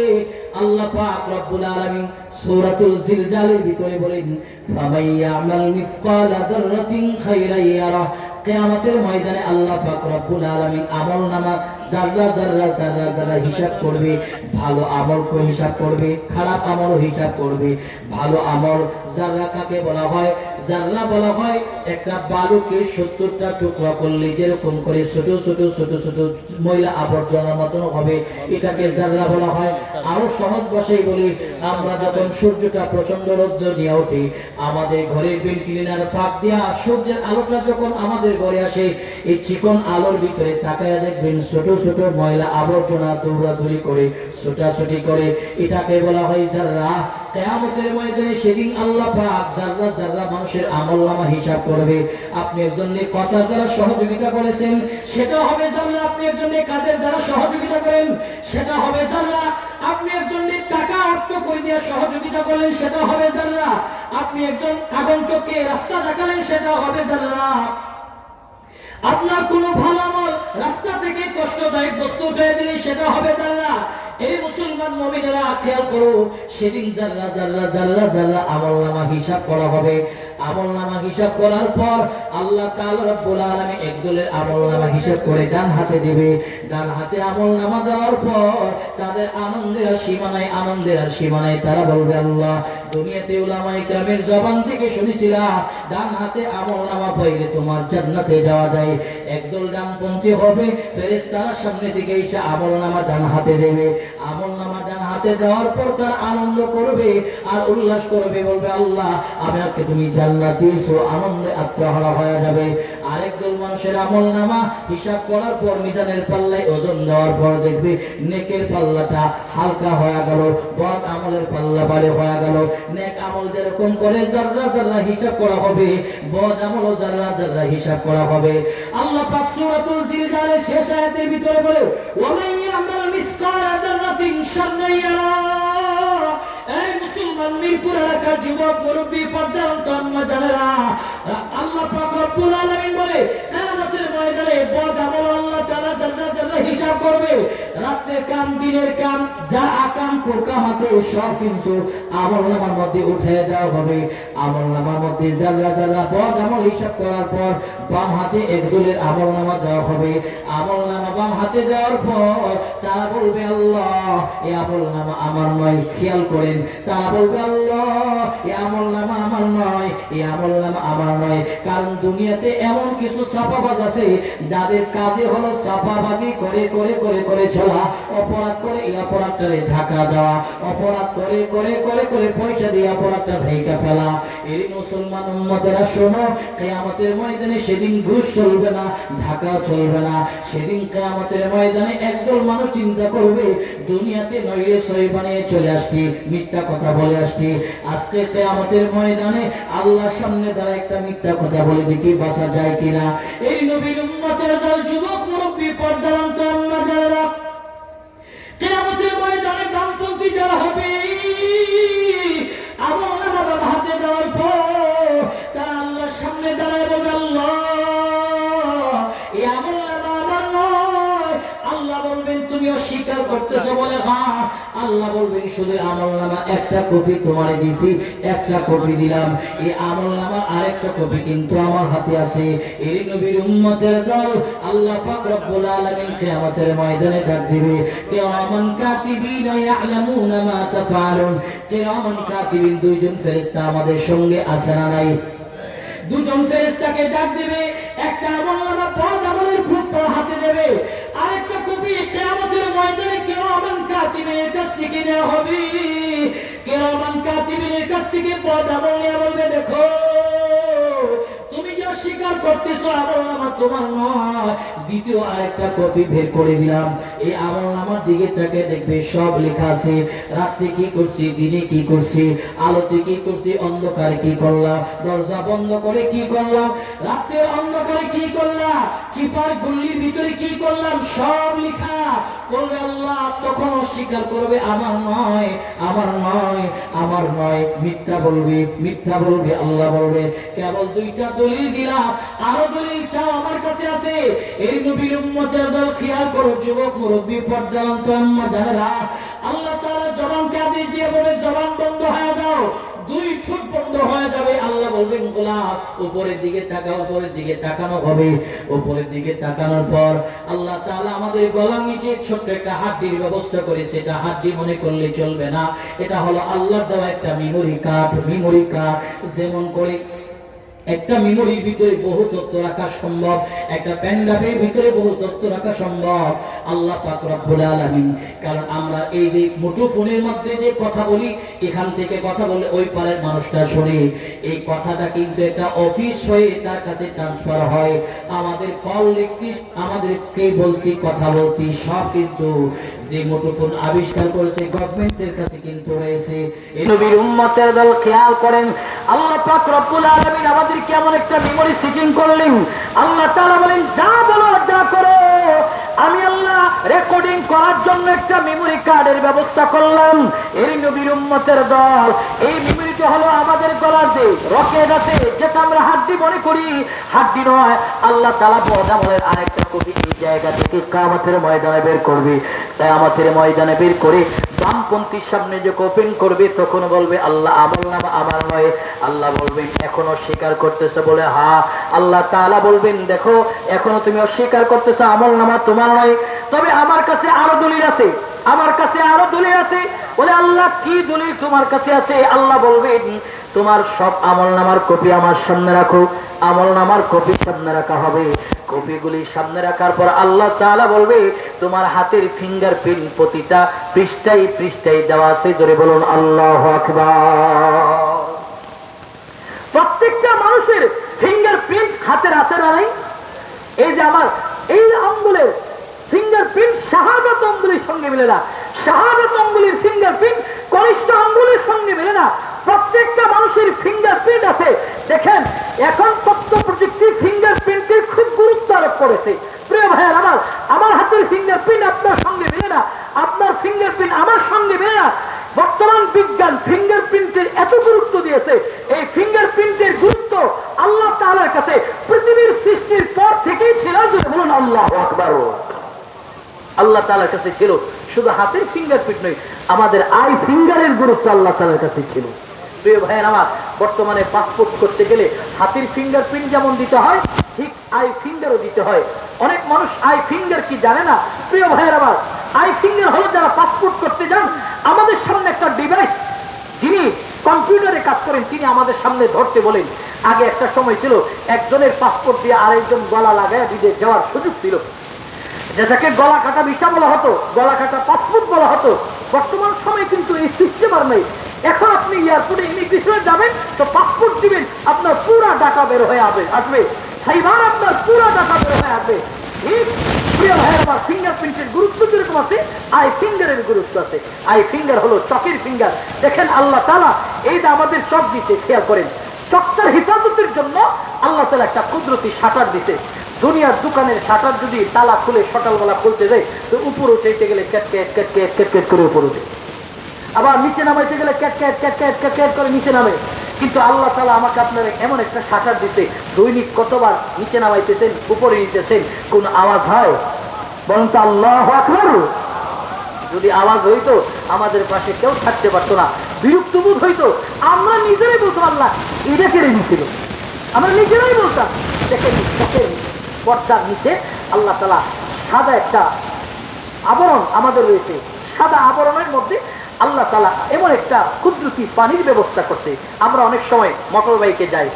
আল্লাহ পাক রব্বুল আলামিন সূরাতুল জিলজালের ভিতরে বলেন, ফামাইয়ামাল মিসকালা যাররাতিন খায়রান ইয়ারা। কিয়ামতের ময়দানে আল্লাহ পাক রব্বুল আলামিন আমলনামা যারা যারা যারা যারা হিসাব করবে, ভালো আমলকে হিসাব করবে, খারাপ আমলও হিসাব করবে। ভালো আমল যারা কাকে বলা হয়? যারা বলা হয় একটা বালুকে 70টা টুকরা করলে যেরকম করে ছোট ছোট ছোট ছোট ময়লা আবর্জনার মতন হবে, এটাকে যারা বলা হয়। আরো সহজ ভাষায় বলি, আমরা যখন সূর্যটা প্রচন্ড রৌদ্র নিয়ে ওঠে, আমাদের ঘরের ভেন্টিলেটার ফাঁক দিয়া সূর্যের আলোটা যখন আমাদের ঘরে আসে, এই চিকন আলোর ভিতরে তাকায় দেখবেন ছোট ছোট ময়লা আবর্জনা দৌড়াদৌড়ি করে, ছোটাছুটি করে, এটাকে বলা হয় যারা। কিয়ামতের ময়দানে সেদিন আল্লাহ পাক যারা যারা মানুষের আমলনামা হিসাব করবে। আপনি একজনকে কথার দ্বারা সহযোগিতা করেছেন, সেটা হবে যারা। আপনি একজনকে কাজের দ্বারা সহযোগিতা করেন, সেটা হবে যারা। আপনি একজনকে টাকা অর্থ করে দিয়ে সহযোগিতা করলেন, সেটা হবে যারা। আপনি একজন আগন্তুককে রাস্তা দেখালেন, সেটা হবে যারা। আপনার কোনো ভালো আমল রাস্তা থেকে কষ্টদায়ক বস্তু উঠিয়ে দিলে, সেটা হবে যারা। এই মুসলমান মুমিনেরা খেয়াল করো, সেদিন যারা যারা যারা যারা আমলনামা হিসাব করা হবে। আমলনামা হিসাব করার পর আল্লাহ তাআলা রব্বুল আলামিন একদলের আমলনামা হিসাব করে ডান হাতে দেবে। ডান হাতে আমলনামা দেওয়ার পর তাদের আনন্দের আর সীমা নাই, আনন্দের আর সীমা নাই। তারা বলবে, আল্লাহ দুনিয়াতে উলামায়ে কেরামের জবান থেকে শুনেছিলাম ডান হাতে আমলনামা পাইলে তোমার জান্নাতে যাওয়া যায়। একদল ডানপন্থী হবে, ফেরেশতারা সামনে থেকে এসে আমলনামা ডান হাতে দেবে। আমলনামা ডান হাতে দেওয়ার পর তারা আনন্দ করবে আর উল্লাস করবে, বলবে, আল্লাহ আমাকে তুমি জান্নাত দিয়েছো, আনন্দে আত্মহারা হয়ে যাবে। আরেক দল মানুষের আমলনামা হিসাব করার পর মিজানের পাল্লায় ওজন দেওয়ার পর দেখবে নেকের পাল্লাটা হালকা হয়ে গেল, বদ আমলের পাল্লা ভারী হয়ে গেল। নেক আমল যেরকম করে যারা যারা হিসাব করা হবে, বদ আমলও যারা যারা হিসাব করা হবে। আল্লাহ পাক সূরাতুল জিলজালের শেষ আয়াতের ভিতরে বলে, ওয়া মান ইয়ামাল মিসকালা যাররাতিন শাররান ইয়ারা। এই মুসলমান মিরপুর এলাকার যুবক, মুরব্বি, পর্দার আম্মা জানেরা, আল্লাহ পাক রব্বুল আলামিন বলে কিয়ামতের ময়দানে বদ আমল আল্লাহ তাআলা যারা যারা হিসাব করবে। রাতের কাম, দিনের কাম, যা আকাম কুকাম আছে সব কিছু আমলনামার মধ্যে উঠে দেওয়া হবে। আমলনামার মধ্যে যারা যারা বদ আমল হিসাব করার পর বাম হাতে একদলের আমলনামা দেওয়া হবে। আমলনামা বাম হাতে দেওয়ার পর তারা বলবে, আল্লাহ এই আমলনামা আমার নয়। খেয়াল করেন, তারা বলবে, আল্লাহ এই আমলনামা আমার নয়, এই আমলনামা আমার নয়। কারণ দুনিয়াতে এমন কিছু ছাপাবাজ আছে যাদের কাজে হলো ছাপাবাজি করে করে করে করে চলা, অপরাধ করে এই অপরাধটারে ঢাকা দেওয়া, অপরাধ করে করে করে করে পয়সা দিয়ে অপরাধটা ঢাকা ফেলা। এই মুসলমান উম্মতেরা শোনো, কিয়ামতের ময়দানে সেদিন ঘুষ চলবে না, ঢাকা চলবে না। সেদিন কিয়ামতের ময়দানে একদল মানুষ চিন্তা করবে, দুনিয়াতে নইলে সই বানিয়ে চলে আসছি, মিথ্যা কথা বলে আসছি, আজকে কিয়ামতের ময়দানে আল্লাহর সামনে দাঁড়ায় একটা মিথ্যা কথা বলে দেখি বাঁচা যায় কিনা। এই নবীর উম্মতের দল, যুবক, মুরব্বি, পর্দার আম্মা জানেরা, কিয়ামতের ময়দানে ডানপন্থী যারা হবে, আমলনামা বাম হাতে দেওয়ার পর তারা আল্লাহর সামনে দাঁড়ায় বলবে, আল্লাহ এই আমলনামা আমার নয়। আল্লাহ বলবেন, তুমি অস্বীকার করতেছো? বলে, হ্যাঁ। আল্লাহ বলবেন, শুধু আমলনামা একটা কপি তোমারে দিয়েছি, একটা কপি দিলাম, এই আমলনামা আরেকটা কপি কিন্তু আমার হাতে আছে। এই নবীর উম্মতের দল, আল্লাহ পাক রব্বুল আলামিন কিয়ামতের ময়দানে ডাক দিবে, কিরামান কাতিবিনা ইয়ালামুনা মা তাফআলুন। কিরামান কাতিবিন, দুইজন ফেরেশতা আমাদের সঙ্গে আছে না নাই? দুজন ফেরেশতাকে ডাক দিবে, একটা আমলনামা বদ আমলের প্রুফ তার হাতে দেবে, আরেকটা কপি কিয়ামতের ময়দানে কিরামান কাতিবিনের কাছ থেকে নেওয়া হবে। করতেছো আমলনামা তোমার নয়। দ্বিতীয় আরেকটা কপি বের করে দিলাম, এই আমলনামার দিকে তাকে দেখবে সব লেখা আছে। রাত্রে কি করছি, দিনে কি করছি, আলোতে কি করছি, অন্ধকারে কি করলাম, দরজা বন্ধ করে কি করলাম, রাত্রে অন্ধকারে কি করলাম, চিপার গুল্লির ভিতরে কি করলাম, সব লেখা। বলবে আল্লাহ, তখন অস্বীকার করবে আমার নয়, আমার নয়, আমার নয়, মিথ্যা বলবে, মিথ্যা বলবে। আল্লাহ বলবে কেবল দুইটা দলিল দিলাম, আরো দলিল চাও আমার কাছে আছে। এই নবীর উম্মতের দল খেয়াল করো, যুবক মুরব্বী পর্দান্ত আম্মা জানেরা, আল্লাহ তাআলা জবানকে আদেশ দিয়ে বলে জবান বন্ধ হয়ে দাও, দুই ঠোঁট বন্ধ হয়ে যাবে। আল্লাহ বলবেন গোলাম উপরের দিকে তাকাও, উপরের দিকে তাকানো হবে। উপরের দিকে তাকানোর পর আল্লাহ তাআলা আমাদের গলার নিচে ছোট্ট একটা হাড্ডির ব্যবস্থা করে, সেটা হাড্ডি মনে করলে চলবে না, এটা হলো আল্লাহর দেওয়া একটা মেমোরি কার্ড। মেমোরি কার্ড যেমন করে একটা মেমোরির ভিতরে বহু তথ্য রাখা সম্ভব, একটা পেন ড্রাইভের ভিতরে বহু তথ্য রাখা সম্ভব। আল্লাহ পাক রব্বুল আলামিন, কারণ আমরা এই যে মুঠোফোনের মধ্যে যে কথা বলি, এখান থেকে কথা বলে ওই পারের মানুষটা শুনে, এই কথাটা কিন্তু একটা অফিস হয়ে তার কাছে ট্রান্সফার হয়। আমাদের কল রিকোয়েস্ট, আমাদেরকে বলছি, কথা বলছি, সব কিন্তু যে মুঠোফোন আবিষ্কার করেছে গভর্নমেন্টের কাছে কিন্তু রয়েছে। এই নবীর উম্মতের দল খেয়াল করেন, আল্লাহ পাক রব্বুল আলামিন আমাদের কেমন একটা মেমোরি সেটিং করলেন। আল্লাহ তাআলা বলেন যা বলো যা করো, আমি আল্লাহ রেকর্ডিং করার জন্য একটা মেমোরি কার্ডের ব্যবস্থা করলাম। এই নবীর উম্মতের দল, এই মেমোরিটা হলো আমাদের গলার যে রকেট আছে, যেটা আমরা হাড্ডি মনে করি, হাড্ডি নয়। আল্লাহ তাআলা বলেন আরেকটা কবি এই জায়গা থেকে কিয়ামতের ময়দানে বের করবে। কিয়ামতের ময়দানে বের করে বামপন্থীর সামনে যে ওপেন করবে, তখন বলবে আল্লাহ আমলনামা আমার নয়। আল্লাহ বলবেন এখনো অস্বীকার করতেছো, বলে হ্যাঁ। আল্লাহ তাআলা বলবেন দেখো এখনো তুমি অস্বীকার করতেছো, আমলনামা তোমার নয়, তবে আমার কাছে আরো দলিল আছে, আমার কাছে আরো দলিল আছে। বলে আল্লাহ কি দলিল তোমার কাছে আছে? আল্লাহ বলবেন তোমার সব আমলনামার কপি আমার সামনে রাখো। আমলনামার কপি সামনে রাখা হবে। কপিগুলি সামনে রাখার পর আল্লাহ তাআলা বলবে তোমার হাতের ফিঙ্গারপ্রিন্ট প্রতিটা পৃষ্ঠায় পৃষ্ঠায় দেওয়া আছে। জোরে বলুন আল্লাহু আকবার। প্রত্যেকটা মানুষের ফিঙ্গারপ্রিন্ট হাতের আছে না নাই? এই যে আমার এই আঙ্গুলের ফিঙ্গারপ্রিন্ট শাহাদাত আঙ্গুলের সঙ্গে মিলে না, শাহাদাত আঙ্গুলের ফিঙ্গারপ্রিন্ট কনিষ্ঠ আঙ্গুলের সঙ্গে মিলে না। প্রত্যেকটা মানুষের ফিঙ্গারপ্রিন্ট আছে। দেখেন এখন তথ্য প্রযুক্তি ফিঙ্গারপ্রিন্টের খুব গুরুত্ব আরোপ করেছে। প্রিয় ভাইয়ের আমার, আমার হাতের ফিঙ্গারপ্রিন্ট আপনার সঙ্গে মিলে না, আপনার ফিঙ্গারপ্রিন্ট আমার সঙ্গে মিলে না। বর্তমান বিজ্ঞান ফিঙ্গারপ্রিন্টের এত গুরুত্ব দিয়েছে, এই ফিঙ্গারপ্রিন্টের গুরুত্ব আল্লাহ তাআলার কাছে পৃথিবীর সৃষ্টির পর থেকেই ছিল। বলুন আল্লাহু আকবার। আল্লাহ তাআলার কাছে ছিল শুধু হাতের ফিঙ্গারপ্রিন্ট নয়, আমাদের আই ফিঙ্গারের গুরুত্ব আল্লাহ তাআলার কাছে ছিল। প্রিয় ভাইয়ের আমার, বর্তমানে পাসপোর্ট করতে গেলে হাতের ফিঙ্গারপ্রিন্ট যেমন দিতে হয়, ঠিক আই ফিঙ্গারও দিতে হয়। অনেক মানুষ আই ফিঙ্গার কি জানে না। প্রিয় ভাইয়ের আমার, আই ফিঙ্গার হলো যারা পাসপোর্ট করতে যান, আমাদের সামনে একটা ডিভাইস, যিনি কম্পিউটারে কাজ করেন, তিনি আমাদের সামনে ধরতে বলেন। আগে একটা সময় ছিল একজনের পাসপোর্ট দিয়ে আরেকজন গলা লাগায় বিদেশ যাওয়ার সুযোগ ছিল, যেটাকে গলা কাটা ভিসা বলা হতো, গলা কাটা পাসপোর্ট বলা হতো। বর্তমান সময় কিন্তু এই সিস্টেম আর নেই। এখন আপনি এয়ারপোর্টে ইমিগ্রেশনে যাবেন তো পাসপোর্ট দিবেন, আপনার পুরো ডাটা বের হয়ে আসবে, সাইবার আপনার পুরো ডাটা বের হয়ে আসবে। প্রিয় ভাইয়ের আমার, ফিঙ্গারপ্রিন্টের গুরুত্ব যেরকম আছে, আই ফিঙ্গারের গুরুত্ব আছে। আই ফিঙ্গার হলো চকের ফিঙ্গার। দেখেন আল্লাহ তাআলা এই যে আমাদের চক দিতে, খেয়াল করেন, চকটার হেফাজতের জন্য আল্লাহ তাআলা একটা কুদরতি শাটার দিতে। দুনিয়ার দোকানের শাটার যদি তালা খুলে সকালবেলা খুলতে যায় তো উপর উঠাইতে গেলে cat cat cat cat cat cat করে উপর উঠে, আবার নিচে নামাইতে গেলে cat cat cat cat cat cat করে নিচে নামে। কিন্তু আল্লাহ তাআলা আমাকে আপনার এমন একটা শাটার দিতে, দৈনিক কতবার নিচে নামাইতেছেন, উপরে নিতেছেন, কোন আওয়াজ হয়? বলেন তো আল্লাহু আকবার। যদি আওয়াজ হইতো আমাদের পাশে কেউ থাকতে পারতো না, বিরক্ত বোধ হইতো, আমরা নিজেরাই বলতাম আল্লাহ এটা কেড়ে নিছিল, আমরা নিজেরাই বলতাম। দেখেন চোখের পর্দার নিচে আল্লাহ তাআলা সাদা একটা আবরণ আমাদের রয়েছে। সাদা আবরণের মধ্যে আল্লাহ তাআলা এমন একটা কুদরতি পানির ব্যবস্থা করছে। আমরা অনেক সময় মোটর বাইকে যাই,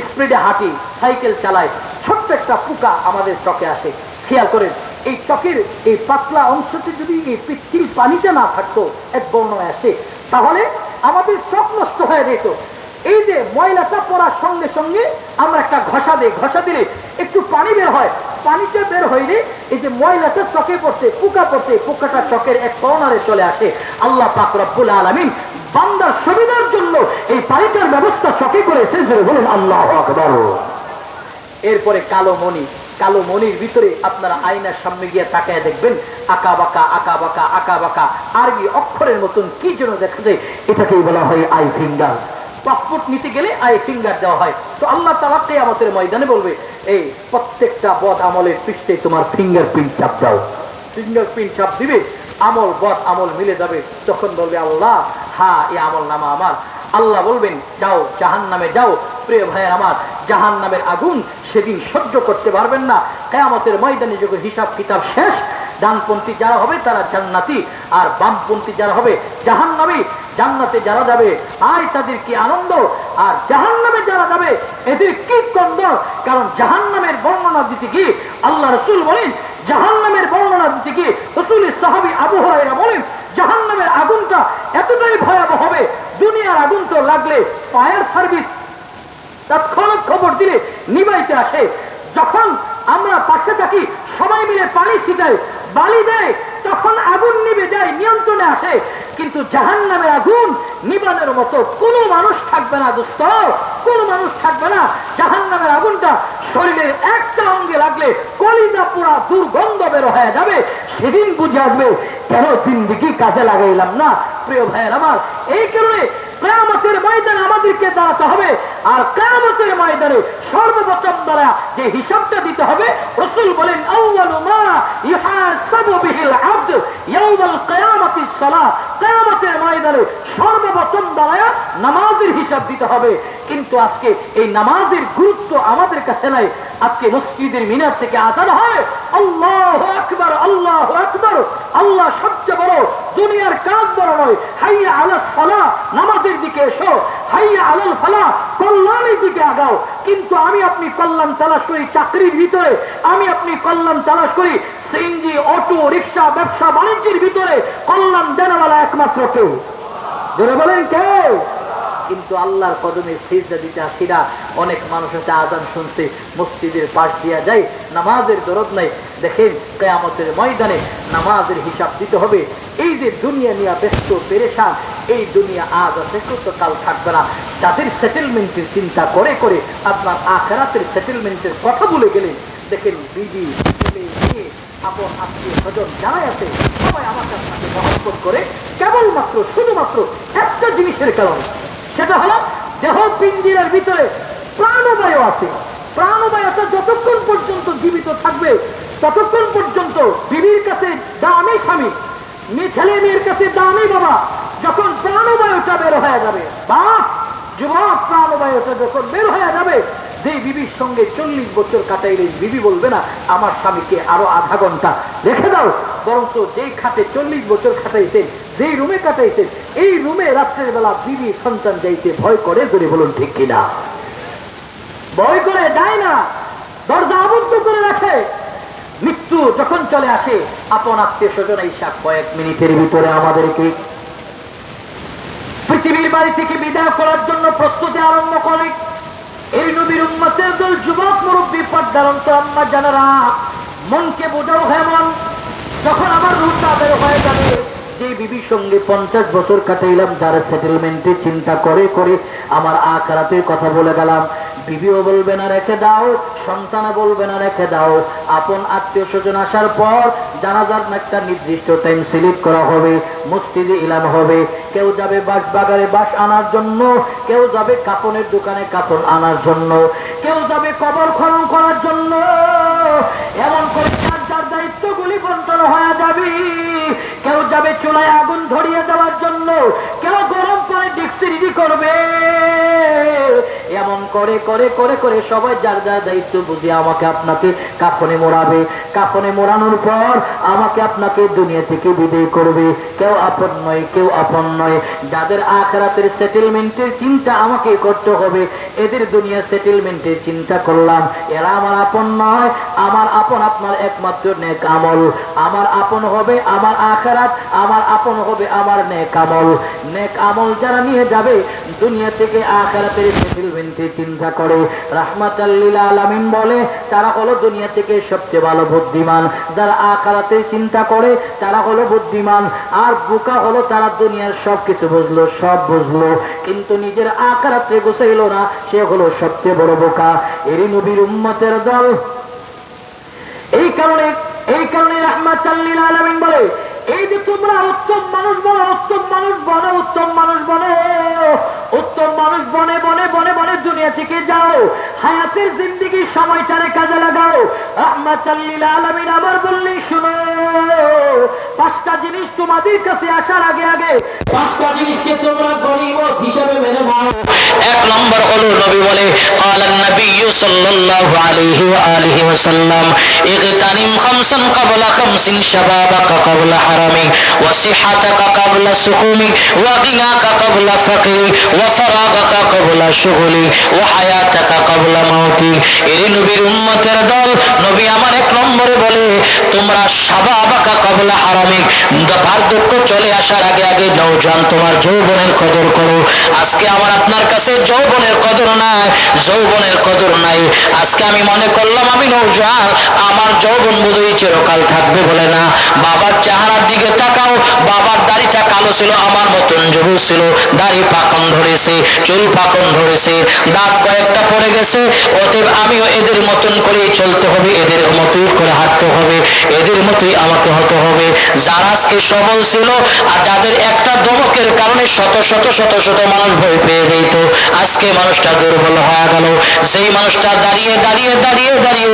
স্পিডে হাঁটি, সাইকেল চালাই, ছোট্ট একটা পোকা আমাদের চোখে আসে। খেয়াল করেন এই চোখের এই পাতলা অংশটি যদি এই পিচ্ছিল পানিতে না থাকতো, এক বর্ণায় আসে, তাহলে আমাদের চোখ নষ্ট হয়ে যেত। এই যে ময়লাটা পড়ার সঙ্গে সঙ্গে আমরা একটা ঘষা দিই, ঘষা দিলে একটু পানি বের হয়, পানিটা বের হয়নি, এই যে ময়লাটা চকে পড়ছে, পোকা পড়ছে, পোকাটা চকের এক কর্নারে চলে আসে। আল্লাহ পাক রব্বুল আলামিন বান্দার সুবিধার জন্য এই পানিটার ব্যবস্থা চকে করেছে, জোরে বলুন আল্লাহু আকবার। এরপরে কালো মণি, কালো মণির ভিতরে আপনারা আয়নার সামনে গিয়ে তাকায় দেখবেন আঁকা বাঁকা আঁকা বাঁকা আঁকা বাঁকা আরবি অক্ষরের মতন কি যেন দেখা যায়, এটাকেই বলা হয় আই ফিঙ্গার। পাসপোর্ট নিতে গেলে আই ফিঙ্গার দেওয়া হয়। তো আল্লাহ তাআলা কিয়ামতের ময়দানে বলবে, এই প্রত্যেকটা বদ আমলের পৃষ্ঠে তোমার ফিঙ্গারপ্রিন্ট চাপ দাও। ফিঙ্গারপ্রিন্ট চাপ দিবে, আমল বদ আমল মিলে যাবে। তখন বলবে আল্লাহ, হ্যাঁ এই আমল নামা আমার। আল্লাহ বলবেন যাও জাহান্নামে যাও। প্রিয় ভাই আমার, জাহান্নামের আগুন সেদিন সহ্য করতে পারবেন না। কিয়ামতের ময়দানে যখন হিসাব কিতাব শেষ, ডানপন্থী যারা হবে তারা জান্নাতি, আর বামপন্থী যারা হবে জাহান্নামী। জান্নাতে যারা যাবে আয় তাদের কি আনন্দ, আর জাহান্নামে যারা যাবে এদের কি কন্দ। কারণ জাহান্নামের বর্ণনা দিতে গিয়ে আল্লাহ রাসূল বলেন, জাহান্নামের বর্ণনা দিতে গিয়ে রাসূলের সাহাবী আবু হুরায়রা বলেন, জাহান্নামের আগুনটা এতটাই ভয়াবহ হবে, দুনিয়ার আগুন তো লাগলে ফায়ার সার্ভিস তৎক্ষণাৎ খবর দিলে নিভাইতে আসে। যখন আমরা পাশে থাকি সবাই মিলে পানি ছিটাই, বালি দেয়, তখন আগুন নিভে যায়, নিয়ন্ত্রণে আসে। কিন্তু জাহান্নামের আগুন নিবানোর মতো কোনো মানুষ থাকবে না দোস্ত, কোনো মানুষ থাকবে না। জাহান্নামের আগুনটা শরীরের একটা অঙ্গে লাগলে কলিজা পুরা দুর্গন্ধ বের হয়ে যাবে। সেদিন বুঝে আসবে কেন জিন্দেগি কাজে লাগাইলাম না। প্রিয় ভাইয়ের আমার, এই কারণে কিয়ামতের ময়দানে আমাদেরকে দাঁড়াতে হবে। আর কিয়ামতের ময়দানে সর্বপ্রথম দ্বারা যে হিসাবটা দিতে হবে, রাসূল বলেন আউয়ালু মা ইউহাসাবু বিহিল আবদ ইয়াউমাল কিয়ামাতিস সালাহ। কিয়ামতের ময়দানে সর্বপ্রথম দ্বারা নামাজের হিসাব দিতে হবে। কিন্তু আজকে এই নামাজের গুরুত্ব আমাদের কাছে নাই। আজকে মসজিদের মিনার থেকে আযান হয় আল্লাহু আকবার আল্লাহু আকবার, আল্লাহ সবচেয়ে বড়, দুনিয়ার কাজ বড় নয়। হাইয়া আলাস সালাহ, নামাজের দিকে এসো। হাইয়া আলাল ফালাহ, কল্যাণের দিকে আগাও। কিন্তু আমি আপনি কল্যাণ তালাশ করি চাকরির ভিতরে, আমি আপনি কল্যাণ তালাশ করি সিএনজি, অটো রিক্সা, ব্যবসা বাণিজ্যের ভিতরে। কল্যাণ দেনওয়ালা একমাত্র কেউ, যারা বলেন কেউ। কিন্তু আল্লাহর কদমে সিজদা দিতে আসি না। অনেক মানুষ আছে আযান শুনছে মসজিদের পাশ দিয়া যায়, নামাজের দরদ নাই। দেখেন কিয়ামতের ময়দানে নামাজের হিসাব দিতে হবে। এই যে দুনিয়া নিয়ে ব্যস্ত পেরেশান, এই দুনিয়া আজ আছে তো কাল থাকবে না। যাদের সেটেলমেন্টের চিন্তা করে করে আপনার আখিরাতের সেটেলমেন্টের কথা বলে গেলেন, দেখেন বিবি ছেলে মেয়ে আপন আত্মীয় স্বজন যারাই আছে সবাই আমার কাছে মহব্বত করে কেবলমাত্র শুধুমাত্র একটা জিনিসের কারণে, সেটা হলো দেহ পিঞ্জিরার ভিতরে প্রাণবায়ু আছে। প্রাণবায়ুটা যতক্ষণ পর্যন্ত জীবিত থাকবে ততক্ষণ পর্যন্ত বিবির কাছে দামি স্বামী, ছেলে মেয়ের কাছে দামি বাবা। যখন প্রাণবায়ুটা বের হয়ে যাবে, বাপ যুবক, প্রাণবায়ুটা যখন বের হয়ে যাবে, যে বিবির সঙ্গে 40 বছর কাটাইলে বিবি বলবে না আমার স্বামীকে আরো আধা ঘন্টা রেখে দাও, বরঞ্চ যেই খাটে 40 বছর খাটাইছেন, যেই রুমে কাটাইছেন, এই রুমে রাত্রের বেলা বিবি সন্তান যাইতে ভয় করে, করে বলুন ঠিক কিনা? ভয় করে যায় না, দরজা আবদ্ধ করে রাখে। মৃত্যু যখন চলে আসে, আপন আত্মীয় স্বজন ঈশা কয়েক মিনিটের ভিতরে আমাদেরকে পৃথিবীর বাড়ি থেকে বিদায় করার জন্য প্রস্তুতি আরম্ভ করে। এই নবীর উম্মতের দল, যুবক মুরব্বী, পর্দার আম্মা জানারা, মনকে বোঝাও হে মন, যখন আমার রূপটা বের হয়ে যাবে, যে বিবির সঙ্গে 50 বছর কাটাইলাম, যারা সেটেলমেন্টের চিন্তা করে করে আমার আখিরাতের কথা বলে গেলাম, বিবিও বলবে না রেখে দাও, সন্তান বলবে না রেখে দাও। আপন আত্মীয় স্বজন আসার পর জানাজার একটা নির্দিষ্ট টাইম সিলেক্ট করা হবে, মসজিদে ইলান হবে। কেউ যাবে বাঁশ বাগানে বাঁশ আনার জন্য, কেউ যাবে কাপনের দোকানে কাপড় আনার জন্য, কেউ যাবে কবর খনন করার জন্য। এমন করে যার যার দায়িত্বগুলি বন্টন হয়ে যাবে। কেউ যাবে চুলায় আগুন ধরিয়ে দেওয়ার জন্য, কেউ গরম করে ডেক্সি রেডি করবে। এমন করে করে করে করে সবাই যার যার দায়িত্ব বুঝে আমাকে আপনাকে কাফনে মোড়াবে। কাফনে মোড়ানোর পর আমাকে আপনাকে দুনিয়া থেকে বিদায় করবে। কেউ আপন নয়, কেউ আপন নয়। যাদের আখিরাতের সেটেলমেন্টের চিন্তা আমাকে করতে হবে, এদের দুনিয়া সেটেলমেন্টের চিন্তা করলাম, এরা আমার আপন নয়, আমার আপন আপনার একমাত্র নেক আমল। আমার আপন হবে আমার আখিরাত, আমার আপন হবে আমার নেক আমল। নেক আমল যারা নিয়ে যাবে দুনিয়া থেকে আখিরাতের সেটেলমেন্টের চিন্তা করে, রাহমাতাল লিল আলামিন বলে তারা হলো দুনিয়া থেকে সবচেয়ে ভালো বুদ্ধিমান। যারা আখিরাতের চিন্তা করে তারা হলো বুদ্ধিমান। আর বোকা হলো তারা দুনিয়ার সবকিছু বুঝলো, সব বুঝলো, কিন্তু নিজের আখিরাতে গোছাইলো না, সে হলো সবচেয়ে বড় বোকা। এরই নবীর উম্মতের দল। এই কারণে রাহমাতাল লিল আলামিন বলে, এই যে তোমরা উত্তম মানুষ বনো, উত্তম মানুষ বনো, উত্তম মানুষ বনো, উত্তম মানুষ বনে বনে বনে বনে দুনিয়া থেকে যাও, হায়াতের জিন্দেগির সময়টারে কাজে লাগাও। রাহমাতাল লিল আলামিন আবার বললেন, শুনো, পাঁচটা জিনিস তোমাদের কাছে আসার আগে আগে পাঁচটা জিনিসকে তোমরা গনিমত হিসেবে মেনে নাও। এক নম্বর হলো নবী বলে, ক্বালান নাবিয়্যু সাল্লাল্লাহু আলাইহি ওয়া আলিহি ওয়াসাল্লাম, ইগতানিম খামসান ক্বাবলা খামসিন, শাবাবাকা ক্বাবলা হারামিক, ওয়া সিহাতাকা ক্বাবলা সুকুমিক, ওয়া গিনাকা ক্বাবলা ফাকরিক, ওয়া ফারাগাকা ক্বাবলা শুগলিক, ওয়া হায়াতাকা ক্বাবলা মাউতিক। এই নবীর উম্মতের দল, নবী আমার এক নম্বরে বলে, তোমরা শাবাবাকা ক্বাবলা হারামিক, বার্ধক্য চলে আসার আগে আগে নওজোয়ান তোমার যৌবনের কদর করো। আজকে আমার আপনার কাছে যৌবনের কদর নাই, যৌবনের কদর নাই। আজকে আমি মনে করলাম আমি নওজোয়ান, আমার যৌবন বোধহয় চিরকাল থাকবে বলে না। বাবার চেহারার দিকে তাকাও, বাবার দাড়িটা কালো ছিল, আমার মতন যুবক ছিল, দাড়ি পাকন ধরেছে, চুল পাকন ধরেছে, দাঁত কয়েকটা পড়ে গেছে। অতএব আমিও এদের মতন করে চলতে হবে, এদের মতোই করে হাঁটতে হবে, এদের মতোই আমাকে হতে হবে। যারা আজকে সবল ছিল আর যাদের একটা ধমকের কারণে শত শত শত শত মানুষ ভয় পেয়ে যেত, আজকে মানুষটা দুর্বল হয়ে গেল। যেই মানুষটা দাঁড়িয়ে দাঁড়িয়ে দাঁড়িয়ে দাঁড়িয়ে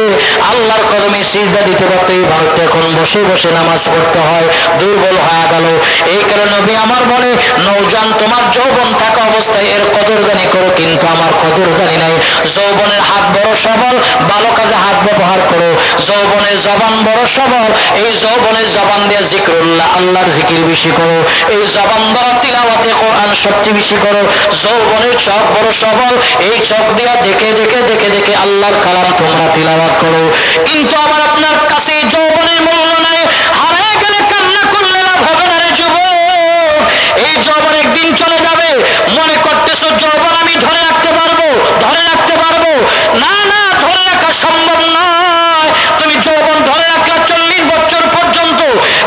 আল্লাহর কদমে সিজদা দিতে পারতো, এই মানুষটা এখন বসে বসে নামাজ পড়তে হয়, দুর্বল হয়ে গেল। এই কারণে নবী আমার বলে, নওজোয়ান তোমার যৌবন থাকা অবস্থায় এর কদরদানি করো, কিন্তু আমার কদরদানি নাই। যৌবনের হাত বড় সবল, ভালো কাজে হাত ব্যবহার করো। যৌবনের জবান বড় সবল, এই যৌবনের জবান দিয়ে জিকরুল্লাহ, আল্লাহর জিকির বেশি করো। এই জবান দ্বারা তিলাওয়াতে কোরআন সবচেয়ে বেশি করো। যৌবনের চোখ বড় সবল, এই চোখ দিয়া দেখে দেখে দেখে দেখে আল্লাহর কালাম তোমরা তিলাওয়াত করো। কিন্তু আমার আপনার কাছে এই যৌবনের মূল্য নাই, হারিয়ে গেলে কান্না করলে লাভ হবে না রে যুবক। এই যৌবন একদিন চলে যাবে, মনে করতেছো যৌবন আমি ধরে রাখতে পারবো, ধরে রাখতে পারবো না, না, ধরে রাখা সম্ভব নয়। তুমি যৌবন ধরে রাখলা 40 বছর পর্যন্ত,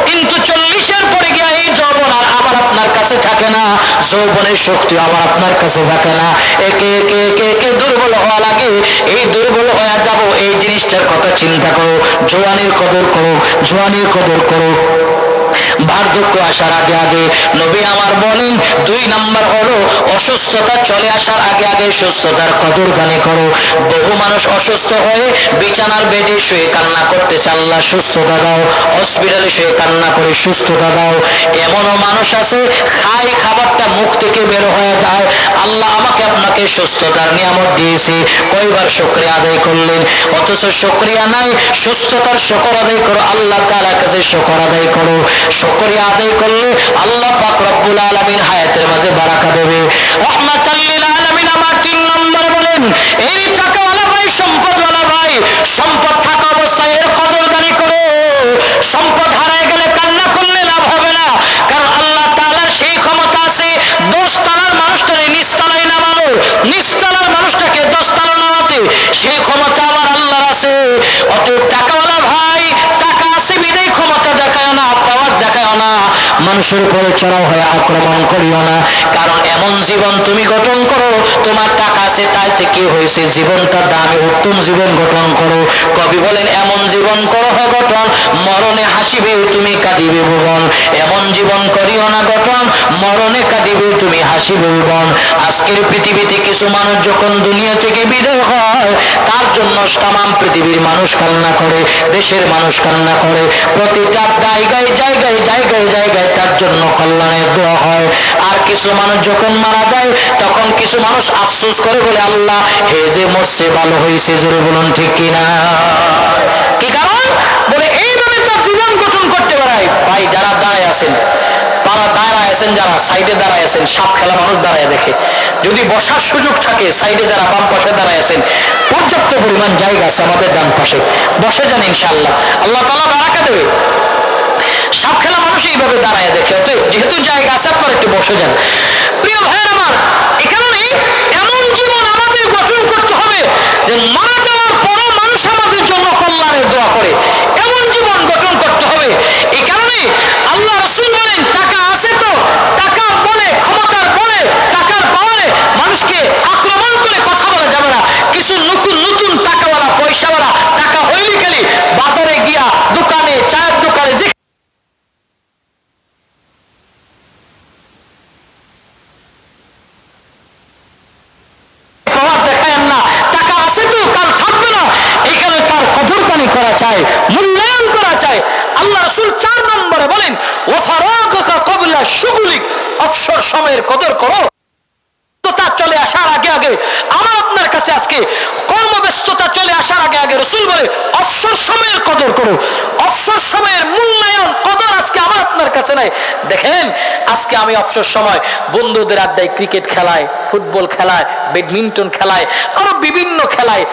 কিন্তু 40-এর পরে গিয়ে এই যৌবন আর আমার আপনার কাছে থাকে না, যৌবনের শক্তি আমার আপনার কাছে থাকে না। একে একে একে একে দুর্বল হওয়া লাগে। এই দুর্বল হয়ে যাব, এই জিনিসটার কথা চিন্তা করো। জওয়ানির কদর করো, জওয়ানির কদর করো। বার্ধক্য আসার আগে আগে নবী আমার বলেন, 2 নাম্বার হলো অসুস্থতা চলে আসার আগে আগে সুস্থতার কদর জানি করো। বহু মানুষ অসুস্থ হয়ে বিছানার বেডে শুয়ে কান্না করতেছে, আল্লাহ সুস্থতা দাও। হসপিটালে শুয়ে কান্না করে সুস্থতা দাও। এমনও মানুষ আছে খায়, খাবারটা মুখ থেকে বের হয়ে যায়, আল্লাহ আমাকে আপনাকে সুস্থতার নিয়ামত দিয়েছে, কয়বার শুকরিয়া আদায় করলেন? অথচ শুকরিয়া নাই। সুস্থতার শুকর আদায় করো, আল্লাহ তাআলার কাছে শুকর আদায় করো। শুকরিয়া আদায় করলে আল্লাহ পাক রব্বুল আলামিন হায়াতের মাঝে বারাকা দেবে। রাহমাতাল লিল আলামিন আমার 3 নম্বর বলেন, এই টাকাওয়ালা ভাই, সম্পদওয়ালা ভাই, সম্পদ থাকা অবস্থায় এর কদরদারি করো। সম্পদ হারায় গেলে কান্না করলে লাভ হবে না, কারণ আল্লাহ তাআলার সেই ক্ষমতা আছে 10 তলার মানুষটাকে নিচতলায় নামানো, নিচতলার মানুষটাকে 10 তলা নামাতে, সেই ক্ষমতা আমার আল্লাহর আছে। অতএব টাকাওয়ালা ভাই, টাকা আছে বিদায় ক্ষমতা দেখায় না, পাওয়ার দেখায় না, মানুষের উপরে চড়াও হয়ে আক্রমণ করিও না। কারণ এমন জীবন তুমি গঠন করো, তোমার টাকা আছে তাই থেকে হয়েছে, জীবনটা দামি উত্তম জীবন গঠন করো। কবি বলেন, এমন জীবন করো হে গঠন, মরণে হাসিবে তুমি কাঁদিবে ভুবন। এমন জীবন করিও না গঠন, মরণে কাঁদিবে তুমি হাসিবে ভুবন। আজকের পৃথিবীতে কিছু মানুষ যখন দুনিয়া থেকে বিদায় হয়, তার জন্য তামাম পৃথিবীর মানুষ কান্না করে, দেশের মানুষ কান্না করে, প্রতিটা জায়গায় জায়গায় জায়গায় জায়গায় তার জন্য কল্যাণের দোয়া হয়। আর কিছু মানুষ যখন মারা যায়, তখন কিছু মানুষ আফসোস করে, বলে আল্লাহ হে যে মরছে ভালো হয়েছে। জোরে বলুন ঠিক কিনা? কি কারণ? বলে এইভাবে তার জীবন গঠন করতে পারায়। ভাই যারা দাঁড়ায় আছেন, তারা দাঁড়ায় আছেন, যারা সাইডে দাঁড়ায় আছেন, সাপ খেলা মানুষ দাঁড়ায় দেখে, যদি বসার সুযোগ থাকে সাইডে যারা বাম পাশে দাঁড়ায় আছেন, পর্যাপ্ত পরিমাণ জায়গা আছে আমাদের ডান পাশে, বসে যান ইনশাআল্লাহ, আল্লাহ তাআলা বারাকা দেবে। সাপ খেলা মানুষ এইভাবে দাঁড়ায় দেখে, যেহেতু জায়গা আছে আপনারা একটু বসে যান। প্রিয় ভাইয়ের আমার, এই কারণে এমন জীবন আমাদের গঠন করতে হবে যে মারা যাওয়ার পরও মানুষ আমাদের জন্য কল্যাণের দোয়া করে, এমন জীবন গঠন করতে হবে। এই কারণে আল্লাহ রাসূল বলেন, টাকা আছে তো টাকার বলে, ক্ষমতার বলে, টাকার পাওয়ারে মানুষকে আক্রমণ করে কথা বলা যাবে না। কিছু নতুন নতুন টাকাওয়ালা পয়সাওয়ালা টাকা হইলে গেলে বাজারে গিয়া দোকানে, চায়ের দোকানে, যে করা চায়, মূল্যায়ন করা চায়। আল্লাহ রাসূল 4 নম্বরে বলেন, ওয়াফারাকা ক্বাবলা শুগলিক, অবসর সময়ের কদর করো। ব্যস্ততা চলে আসার আগে আগে, আমার আপনার কাছে আজকে কর্মব্যস্ততা চলে আসার আগে আগে রাসূল বলে অবসর সময়ের কদর করো। অবসর সময়ের মূল্যায়ন, কদর আজকে আমার আপনার কাছে নাই। দেখেন আজকে আমি অবসর সময় বন্ধুদের আড্ডায় ক্রিকেট খেলায়, ফুটবল খেলায়, ব্যাডমিন্টন খেলায়, আরো বিভিন্ন খেলায়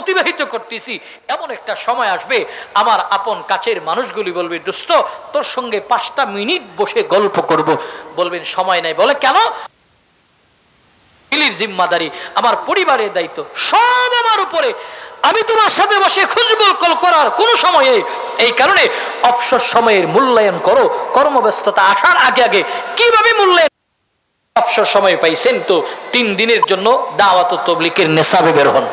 অতিবাহিত করতেছি। এমন একটা সময় আসবে আমার আপন কাছের মানুষগুলি বলবে, দোস্ত তোর সঙ্গে 5টা মিনিট বসে গল্প করব। বলবেন সময় নাই। বলে কেন? জিম্মাদারি, আমার পরিবারের দায়িত্ব সব আমার উপরে, আমি তোমার সাথে বসে খুঁজবুল করার কোন সময় নেই। এই কারণে অবসর সময়ের মূল্যায়ন করো। কর্মব্যস্ততা আসার আগে আগে কিভাবে মূল্যায়ন? অবসর সময় পাইছেন তো 3 দিনের জন্য দাওয়াত ও তাবলীগের নেশাবে বের হন।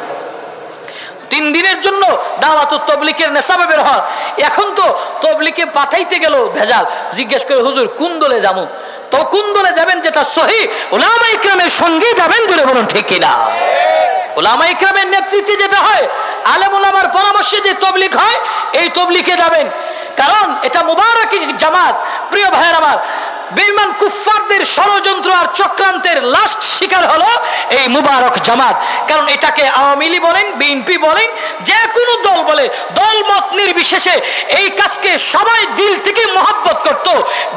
3 দিনের জন্য দাওয়াত ও তাবলীগের নেশাবে বের হন। এখন তো তাবলীগে পাঠাইতে গেল ভেজাল, জিজ্ঞেস করে হুজুর কোন দলে যাবো? তো কোন দলে যাবেন যেটা সহিহ, উলামা ইকরামের সঙ্গে যাবেন, ধরে বলুন ঠিক কিনা? উলামা ইকরামের নেতৃত্বে যেটা হয়, আলেম উলামার পরামর্শে যে তাবলীগ হয়, এই তাবলীগে যাবেন, কারণ এটা মুবারক জামাত। প্রিয় ভাইয়ের আমার, বেঈমান কুফফারদের ষড়যন্ত্র আর চক্রান্তের লাস্ট শিকার হলো এই মুবারক জামাত। কারণ এটাকে আওয়ামী লীগ বলেন, বিএনপি বলেন, যে কোনো দল বলে, দল মত নির্বিশেষে এই কাজকে সবাই দিল থেকে মহব্বত করত।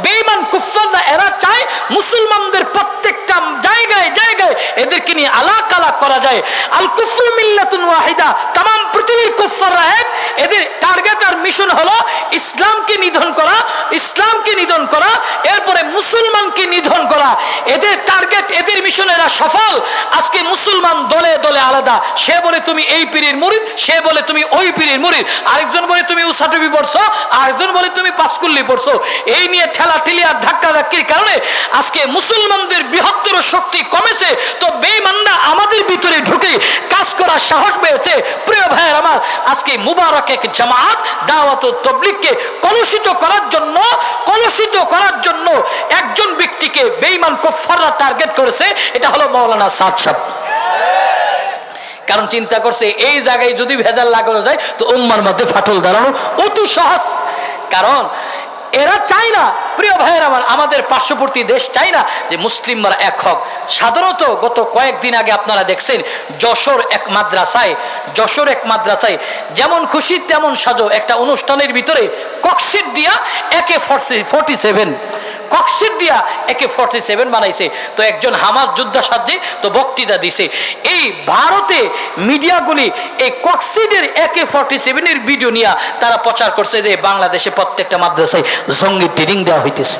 বেঈমান কুফফাররা এরা চায় মুসলমানদের প্রত্যেকটা জায়গায় জায়গায় এদেরকে নিয়ে আলাক আলাক করা যায়। আল কুফরু মিল্লাতুন ওয়াহিদা, तमाम পৃথিবীর কুফফাররা এক। এদের টার্গেট আর মিশন হলো ইসলামকে নিধন করা, ইসলামকে নিধন করা, এরপরে মুসলমানকে নিধন করা। এদের টার্গেট, এদের মিশন, এরা সফল। আজকে মুসলমান দলে দলে আলাদা। সে বলে তুমি এই পীরের মুরিদ, সে বলে তুমি ওই পীরের মুরিদ, আরেকজন বলে তুমি উসাটুবি পড়ছো, আরেকজন বলে তুমি পাঁচকুল্লি পড়ছো। এই নিয়ে ঠেলা ঠেলি আর ধাক্কা ধাক্কির কারণে আজকে মুসলমানদের বৃহত্তর শক্তি কমেছে। তো বেঈমানরা আমাদের ভিতরে ঢুকে কাজ করার সাহস পেয়েছে। প্রিয় ভাইয়ের আমার, আজকে মুবারক এক জামাত দাওয়াত ও তাবলীগকে কলুষিত করার জন্য একজন ব্যক্তিকে বেঈমান কুফফাররা টার্গেট করেছে, এটা হলো মাওলানা সাদ সাহেব। কারণ চিন্তা করছে এই জায়গায় যদি ভেজাল লাগানো যায় তো উম্মার মধ্যে ফাটল দাঁড়ানো অতি সহজ। কারণ এরা চায় না, প্রিয় ভাইয়ের আমার, আমাদের পার্শ্ববর্তী দেশ চায় না যে মুসলিমরা এক হোক। সাধারণত গত কয়েকদিন আগে আপনারা দেখছেন যশোর এক মাদ্রাসায় যেমন খুশি তেমন সাজো একটা অনুষ্ঠানের ভিতরে ককশিট দিয়া AK-47 বানাইছে। তো একজন হামাস যোদ্ধা সাজে তো বক্তৃতা দিছে। এই ভারতে মিডিয়াগুলি এই ককশিটের AK-47 এর ভিডিও নিয়ে তারা প্রচার করছে যে বাংলাদেশে প্রত্যেকটা মাদ্রাসায় জঙ্গি ট্রেনিং দেওয়া হইতেছে।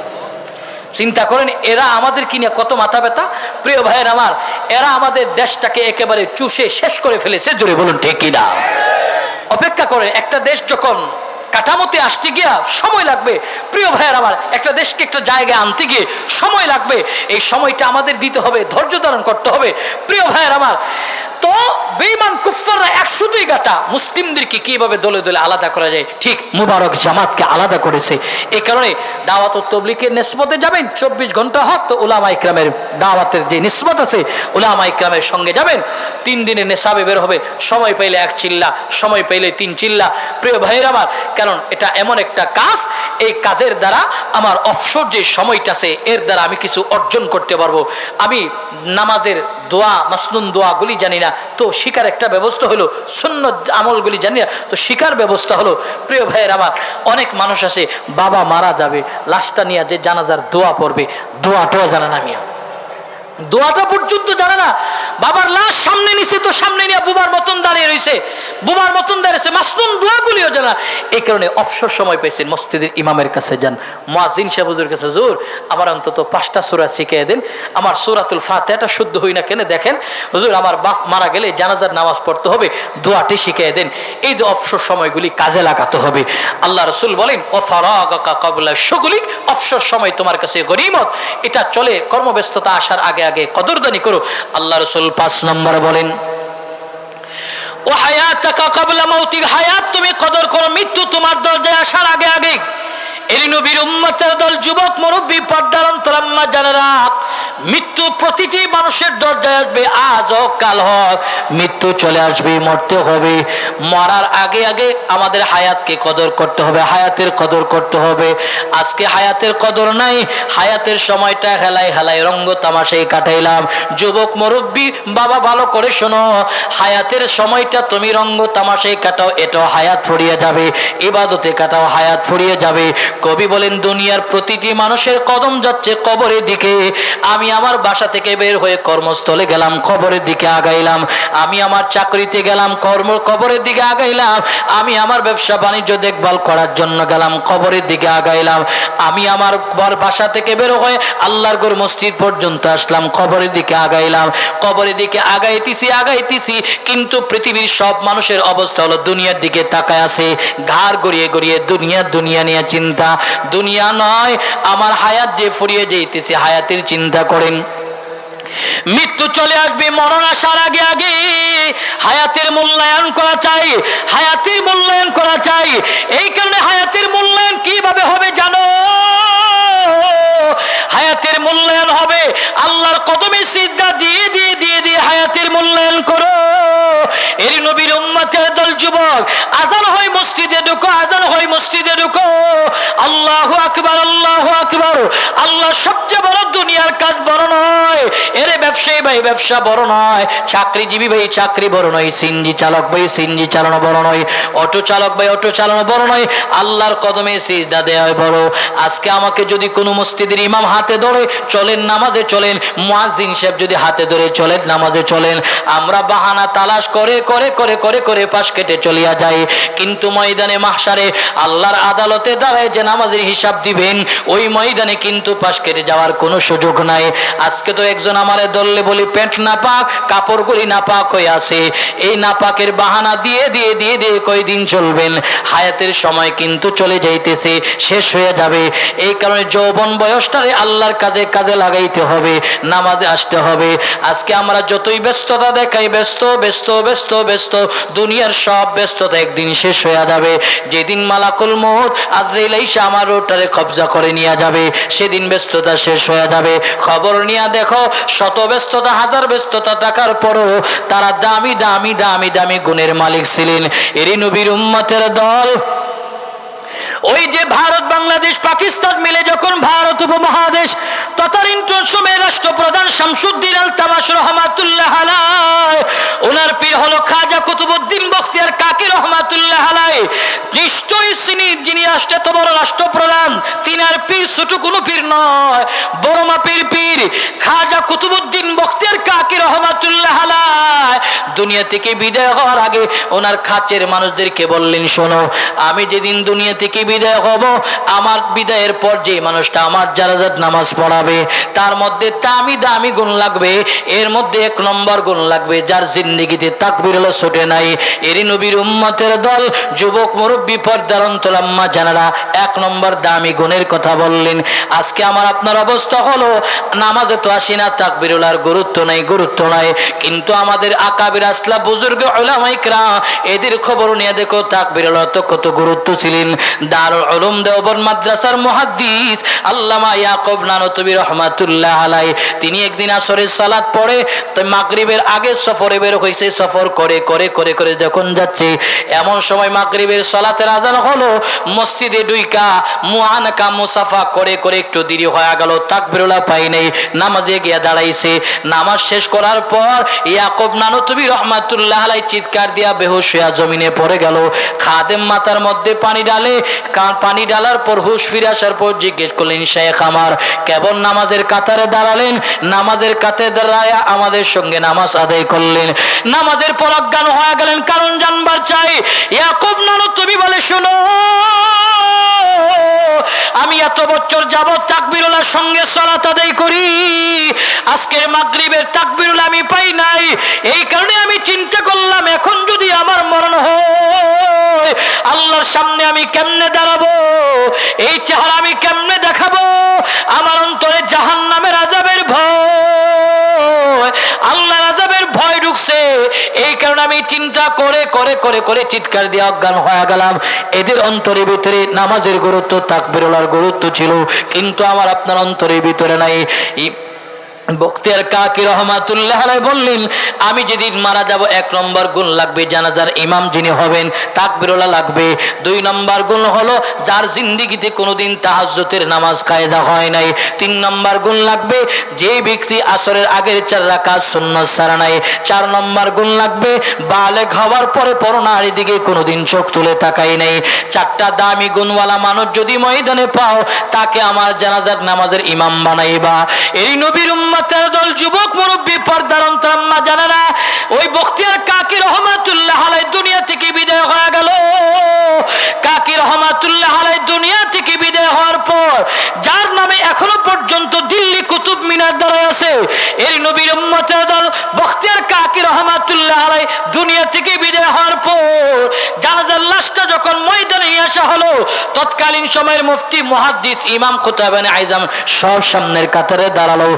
চিন্তা করেন এরা আমাদের কিনে কত মাথা ব্যথা। প্রিয় ভাইয়ের আমার, এরা আমাদের দেশটাকে একেবারে চুষে শেষ করে ফেলেছে। জোরে বলুন ঠিক কিনা? অপেক্ষা করেন, একটা দেশ যখন কাঠামোতে আসতে গিয়া সময় লাগবে। প্রিয় ভাইয়ের আমার, একটা দেশকে একটা জায়গায় আনতে গিয়ে সময় লাগবে। এই সময়টা আমাদের দিতে হবে, ধৈর্য ধারণ করতে হবে। প্রিয় ভাইয়ের আমার, তো বেঈমান কুফফাররা 100ই গাটা মুসলিমদেরকে কিভাবে দলে দলে আলাদা করা যায়, ঠিক মুবারক জামাতকে আলাদা করেছে। এই কারণে দাওয়াত ও তাবলীগের নিসবতে যাবেন, 24 ঘন্টা হক তো উলামা ইকরামের দাওয়াতের যে নিসবত আছে উলামা ইকরামের সঙ্গে যাবেন। 3 দিনের নেশাবে বের হবে, সময় পাইলে 1 চিল্লা, সময় পাইলে 3 চিল্লা। প্রিয় ভাইয়ের আমার, কারণ এটা এমন একটা কাজ, এই কাজের দ্বারা আমার অবসর যে সময়টা আছে এর দ্বারা আমি কিছু অর্জন করতে পারবো। আমি নামাজের দোয়া, মাসনুন দোয়াগুলি জানি না, তো শিকার একটা ব্যবস্থা হলো, সুন্নত আমলগুলি জানি না, তো শিকার ব্যবস্থা হলো। প্রিয় ভাইয়ের আমার, অনেক মানুষ আছে বাবা মারা যাবে, লাশটা নিয়ে যে জানাজার দোয়া পড়বে, দোয়াটাও জানে না, মিয়া দোয়াটা পর্যন্ত জানে না। না। বাবার লাশ সামনে নিছে তো সামনে নিয়ে বুবার মতন দাঁড়িয়ে রয়েছে, বুবার মতন দাঁড়িয়েছে, মাসনুন দোয়াগুলিও জানা। এই কারণে অবসর সময় পেয়েছেন, মসজিদের ইমামের কাছে যান, মুয়াজ্জিন সাহেব হুজুরের কাছে, হুজুর আমার অন্তত 5টা সূরা শিখিয়ে দেন, আমার সূরাতুল ফাতিহাটা শুদ্ধ হই না কেন দেখেন, হুজুর আমার বাপ মারা গেলে জানাজার নামাজ পড়তে হবে, দোয়াটি শিখিয়ে দেন। এই যে অবসর সময়গুলি কাজে লাগাতে হবে। আল্লাহ রাসূল বলেন ও ফারাগাকা ক্বাবলা শুগলিক, অবসর সময় তোমার কাছে গনিমত, এটা চলে কর্মব্যস্ততা আসার আগে আগে কদরদানি করো। আল্লাহ রাসূল 5 নম্বরে বলেন ও হায়াতাকা ক্বাবলা মাউতিক, হায়াত তুমি কদর করো, মৃত্যু তোমার দরজায় আসার আগে আগে। এর নবীর উম্মতের দল, যুবক মুরব্বী পর্দার অন্তরাম্মা জানেরা, মৃত্যু প্রতিটি মানুষের দরজায় আসবে, আজ হোক কাল হোক, মৃত্যু চলে আসবে, মরতে হবে। মরার আগে আগে আমাদের হায়াতকে কদর করতে হবে, হায়াতের কদর করতে হবে। আজকে হায়াতের কদর নাই, হায়াতের সময়টা হেলাই হেলাই রঙ্গ তামাশাই কাটাইলাম। যুবক মুরব্বী বাবা ভালো করে শোনো, হায়াতের সময়টা তুমি রঙ্গ তামাশাই কাটাও, এটাও হায়াত ফুরিয়ে যাবে, ইবাদতে কাটাও, হায়াত ফুরিয়ে যাবে। কবি বলেন দুনিয়ার প্রতিটি মানুষের কদম যাচ্ছে কবরের দিকে। আমি আমার বাসা থেকে বের হয়ে কর্মস্থলে গেলাম, কবরের দিকে আগাইলাম। আমি আমার চাকরিতে গেলাম, কবরের দিকে আগাইলাম। আমি আমার ব্যবসা বাণিজ্য দেখভাল করার জন্য গেলাম, কবরের দিকে আগাইলাম। আমি আমার বাসা থেকে বের হয়ে আল্লাহর ঘর মসজিদ পর্যন্ত আসলাম, কবরের দিকে আগাইলাম। কবরের দিকে আগাইতেছি, কিন্তু পৃথিবীর সব মানুষের অবস্থা হলো দুনিয়ার দিকে তাকায় আছে, ঘাড় গড়িয়ে গড়িয়ে দুনিয়া নিয়ে চিন্তা। দুনিয়া নয়, আমার হায়াত যে ফুরিয়ে যাইতেছে, হায়াতের চিন্তা করেন। মৃত্যু চলে আসবে, মরণ আসার আগে আগে হায়াতের মূল্যায়ন করা চাই, হায়াতের মূল্যায়ন করা চাই। এই কারণে হায়াতের মূল্যায়ন কিভাবে হবে জানো? হায়াতের মূল্যায়ন হবে আল্লাহর কদমে সিজদা দিয়ে দিয়ে দিয়ে দিয়ে হায়াতের মূল্যায়ন করো। এর নবীর উম্মতের দল, যুবক আজান হয় মসজিদে ঢুকো, আজান হয় মসজিদে ঢুকো, আল্লাহু আকবার, আল্লাহু আকবার। আল্লাহ সবচেয়ে বড়, দুনিয়ার কাজ বড় নয়। এরে ব্যবসায়ী ভাই ব্যবসা বড় নয়, চাকরিজীবী ভাই চাকরি বড় নয়, সিএনজি চালক ভাই সিএনজি চালানো বড় নয়, অটো চালক ভাই অটো চালানো বড় নয়, আল্লাহর কদমে সিজদা দেওয়া বড়। আজকে আমাকে যদি কোনো মসজিদের ইমাম হাতে ধরে চলেন নামাজে চলেন, মুয়াজ্জিন সাহেব যদি হাতে ধরে চলেন নামাজে চলেন, আমরা বাহানা তালাশ করে করে করে করে করে পাশ কেটে চলিয়া যাই। কিন্তু ময়দানে মাহশারে আল্লাহর আদালতে দাঁড়ায় যে নামাজের হিসাব দিবেন, ওই ময়দানে কিন্তু পাশ কেটে যাওয়ার কোনো সুযোগ নাই। আজকে তো একজন আমারে ধরলে বলি প্যান্ট নাপাক, কাপড়গুলি নাপাক হয়ে আছে, এই নাপাকের বাহানা দিয়ে দিয়ে দিয়ে দিয়ে কয়দিন চলবেন? হায়াতের সময় কিন্তু চলে যাইতেছে, শেষ হয়ে যাবে। এই কারণে যৌবন বয়সটারে আল্লাহর কাজে কাজে লাগাইতে হবে, নামাজে আসতে হবে। আজকে আমরা যতই ব্যস্ততা দেখাই, ব্যস্ত ব্যস্ত ব্যস্ত ব্যস্ত, দুনিয়ার সব ব্যস্ততা একদিন শেষ হয়ে যাবে। যেদিন মালাকুল মউত আজরাইল আইসা আমার রোটারে কবজা করে নিয়ে যাবে, সেদিন ব্যস্ততা শেষ হয়ে যাবে। খবর নিয়ে দেখো, শত ব্যস্ততা হাজার ব্যস্ততা থাকার পরও তারা দামি দামি দামি দামি গুণের মালিক ছিলেন। এরই নবীর উম্মতের দল। ওই যে ভারত বাংলাদেশ পাকিস্তান মিলে যখন ভারত উপমহাদেশ তদানীন্তন সময়ের রাষ্ট্রপ্রধান শামসুদ্দিন আলতামাশ রহমাতুল্লাহ আলাইহি, ওনার পীর হলো খাজা কুতুবউদ্দিন বখতিয়ার কাকি রহমাতুল্লাহ আলাইহি। নিশ্চয়ই যিনি এত বড় রাষ্ট্রপ্রধান, তিনার পীর ছোট কোনো পীর নয়, বড় মাপের পীর খাজা কুতুবউদ্দিন বখতিয়ার কাকি রহমাতুল্লাহ আলাইহি দুনিয়া থেকে বিদায় হওয়ার আগে ওনার খাঁচের মানুষদেরকে বললেন, শোনো, আমি যেদিন দুনিয়া থেকে বিদায় হব, আমার বিদায়ের পর যে মানুষটা আমার জানাজাত নামাজ পড়াবে, তার মধ্যে দামি দামি গুণ লাগবে। এর মধ্যে 1 নম্বর গুণ লাগবে, যার জিন্দেগিতে তাকবীরুল ছোটে নাই। এরই নবীর উম্মতের দল, যুবক মুরব্বী পর্দার অন্তরাম্মা জানারা 1 নম্বর দামি গুণের কথা বললেন। আজকে আমার আপনার অবস্থা হলো, নামাজে তো আসি না, তাকবীরুল আর গুরুত্ব নাই, কিন্তু আমাদের আকাবির আসলা বুজুর্গ উলামায়ে কিরাম, এদের খবর নিয়ে দেখো তাকবীরুল তো কত গুরুত্ব ছিলেন। দারুল উলুম দেওবন্দ মাদ্রাসার মুহাদ্দিস আল্লামা ইয়াকুব নানতুবি রহমাতুল্লাহ আলাইহি, তিনি একদিন আসরের সালাত পড়ে তো মাগরিবের আগে সফরে বের হইছে, সফর করে করে করে করে যখন যাচ্ছে, এমন সময় মাগরিবের সালাতের আযান হলো। মসজিদে ঢুইকা মুআনাকা মুসাফা করে করে একটু দেরি হয়ে গেল, তাকবীরুল্লাহ পাই নাই, নামাজে গিয়া দাঁড়াইছে। নামাজ শেষ করার পর ইয়াকুব নানতুবি রহমাতুল্লাহ আলাইহি চিৎকার দিয়া বেহুশ হইয়া জমিনে পড়ে গেল। খাদেম মাথার মধ্যে পানি ডালে, পানি ডালার পর হুশ ফিরে আসার পর জিজ্ঞেস করলেন, শেখ আমার কেবল নামাজের কাতারে দাঁড়ালেন, নামাজের কাতারে দাঁড়ায় আমাদের সঙ্গে নামাজ আদায় করলেন, নামাজের পর অজ্ঞান হয়ে গেলেন, কারণ জানবার চাই। ইয়াকুব নানু তুমি বলে শোনো, আমি এত বছর যাবত তাকবীরুল্লাহর সঙ্গে সালাত আদায় করি, আজকের মাগরিবের তাকবীরুল্লাহ আমি পাই নাই। এই কারণে আমি চিন্তা করলাম, এখন যদি আমার মরণ হয় আল্লাহর সামনে আমি কেমনে দাঁড়াবো, এই চেহারা আমি কেমনে দেখাবো। আমার অন্তরে জাহান্নামের আযাবের ভয়, আল্লাহর আযাবের ভয় ঢুকছে। এই কারণে আমি চিন্তা করে করে করে করে চিৎকার দিয়ে অজ্ঞান হয়ে গেলাম। এদের অন্তরের ভিতরে নামাজের গুরুত্ব, তাকবীরুল্লাহর গুরুত্ব ছিল, কিন্তু আমার আপনার অন্তরের ভিতরে নাই। বখতিয়ার কাকি রহমাতুল্লাহ আলাইহি বললেন, আমি যেদিন মারা যাব 1 নম্বর গুণ লাগবে জানাজার ইমাম যিনি হবেন তাকবীরুল্লাহ লাগবে। 2 নম্বর গুণ হলো যার জিন্দেগিতে কোনোদিন তাহাজ্জুদের নামাজ কায়দা হয় নাই। 3 নম্বর গুণ লাগবে যে ব্যক্তি আসরের আগের 4 রাকাত সুন্নাত ছাড়া নাই। 4 নম্বর গুণ লাগবে বালেগ হওয়ার পরে পরনারী দিকে কোনোদিন চোখ তুলে তাকায় নাই। 4টা দামি গুণওয়ালা মানুষ যদি ময়দানে পাও, তাকে আমার জানাজার নামাজের ইমাম বানাইবা। এই নবীর উম্মতের দল, যুবক মুরব্বী, পর্দার অন্তরাম্মা জানেনা, ওই বখতিয়ার কাকি রহমাতুল্লাহ আলাইহি দুনিয়া থেকে বিদায় হয়ে গেল। কাকি রহমাতুল্লাহ আলাইহি দুনিয়া থেকে বিদায় হওয়ার পর যার নামে এখনো পর্যন্ত দিল্লি কুতুব মিনার দাঁড়ায় আছে, এই নবীর উম্মতের দল বখতিয়ার কাকি রহমাতুল্লাহ আলাইহি দুনিয়া থেকে বিদায় হওয়ার পর জানাজার লাশটা যখন ময়দানে নিয়ে আসা হলো, তৎকালীন সময়ের মুফতি, মুহাদ্দিস, ইমাম খুতাবানে আইজাম সব সামনের কাতারে দাঁড়ালো।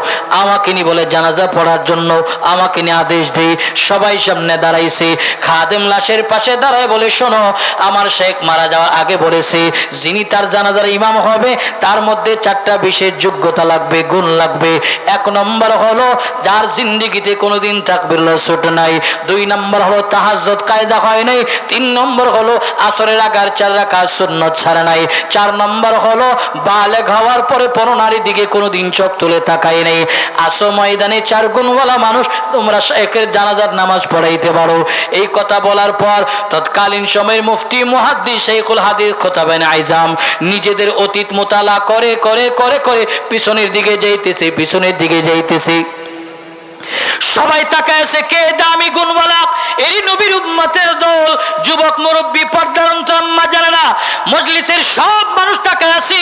আমাকে নি বলে জানাজা পড়ার জন্য আমাকে নিয়ে আদেশ দেই। সবাই সামনে দাঁড়াইছে। খাদেম লাশের পাশে দাঁড়ায় বলে, শোনো, আমার শেখ মারা যাওয়ার আগে বলেছে যিনি তার জানাজার ইমাম হবে তার মধ্যে 4টা বিশেষ যোগ্যতা লাগবে, গুণ লাগবে। 1 নম্বর হলো যার জিন্দেগিতে কোনোদিন তাকবীরুল্লাহ ছুট নাই। 2 নম্বর হলো তাহাজ্জুদ কায়দা হয় নাই। 3 নম্বর হলো আসরের আগার 4 রাকাত সুন্নাত ছাড়া নাই। 4 নম্বর হলো বালেগ হওয়ার পরে পরনারী দিকে কোনোদিন চোখ তুলে তাকায় নাই। আসো ময়দানে 4 গুণওয়ালা মানুষ, তোমরা শেখের জানাজার নামাজ পড়াইতে পারো। এই কথা বলার পর তৎকালীন সময়ের মুফতি, মুহাদ্দিস, শাইখুল হাদিস খুতাবানে আইজাম নিজেদের অতীত মোতালা করে করে করে করে পিছনের দিকে যাইতেছে, পিছনের দিকে যাইতেছে। সবাই তাকায় আছে, কে দামি গুণওয়ালা? এই নবীর উম্মতের দল, যুবক মুরব্বী, পর্দার অন্তরাম্মা জানেনা, মজলিসের সব মানুষ তাকায় আছে।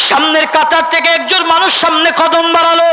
সামনের কাতার থেকে একজন মানুষ সামনে কদম বাড়ালো।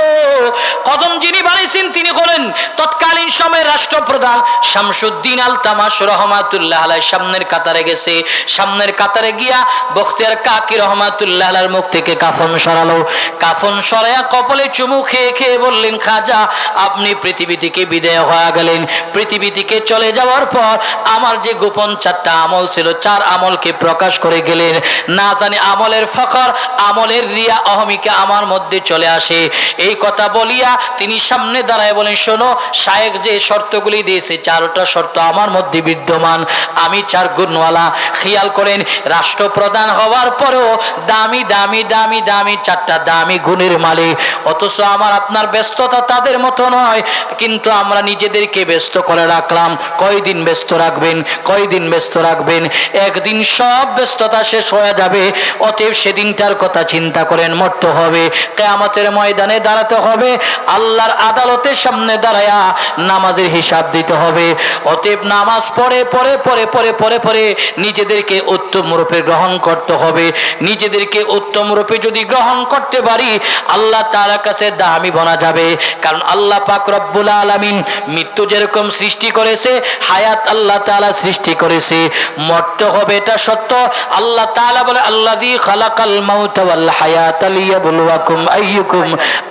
কদম যিনি বাড়িয়েছেন তিনি হলেন তৎকালীন সময়ের রাষ্ট্রপ্রধান শামসুদ্দিন আলতামাশ রহমাতুল্লাহ আলাইহি। সামনের কাতারে গেছে। সামনের কাতারে গিয়া বখতিয়ার কাকি রহমাতুল্লাহ আলাইহির মুখ থেকে কাফন সরালো। কাফন সরাইয়া কপালে চুমু খেয়ে খেয়ে বললেন, খাজা, আপনি পৃথিবী থেকে বিদায় হয়ে গেলেন। পৃথিবী থেকে চলে যাওয়ার পর আমার যে গোপন 4টা আমল ছিল, 4 আমলকে প্রকাশ করে গেলেন। না জানি আমলের ফখর, আমলের রিয়া, অহমিকা আমার মধ্যে চলে আসে। এই কথা বলিয়া তিনি সামনে দাঁড়ায় বলেন, শোনো, শায়েখ যে শর্তগুলি দিয়েছে 4টা শর্ত আমার মধ্যে বিদ্যমান। আমি 4 গুণওয়ালা। খেয়াল করেন, রাষ্ট্রপ্রধান হওয়ার পরেও দামি দামি দামি দামি 4টা দামি গুণের মালিক, অথচ আমার আপনার ব্যস্ততা তাদের মতো নয়, কিন্তু আমরা নিজেদেরকে ব্যস্ত করে রাখলাম। কয়দিন ব্যস্ত রাখবেন? কয়দিন ব্যস্ত রাখবেন? একদিন সব ব্যস্ততা শেষ হয়ে যাবে। অতএব সেদিনটার কথা চিন্তা করেন, মরতে হবে, কিয়ামতের ময়দানে দাঁড়াতে হবে, আল্লাহর আদালতের সামনে দাঁড়ায়া নামাজের হিসাব দিতে হবে। অতএব নামাজ পড়ে পড়ে পড়ে পড়ে পড়ে পড়ে নিজেদেরকে উত্তম রূপে গ্রহণ করতে হবে। নিজেদেরকে উত্তম রূপে যদি গ্রহণ করতে পারি, আল্লাহ তাআলার কাছে দামি বনা যাবে। কারণ আল্লাহ পাক রব্বুল আলামিন মৃত্যু যেরকম সৃষ্টি করেছে, হায়াত আল্লাহ তাআলা সৃষ্টি করেছে। মরতে হবে, এটা সত্য। আল্লাহ তাআলা বলে, আল্লাযী খালাকাল মাউতা ওয়াল হায়াতা লিয়াবলুয়াকুম আইয়ুকুম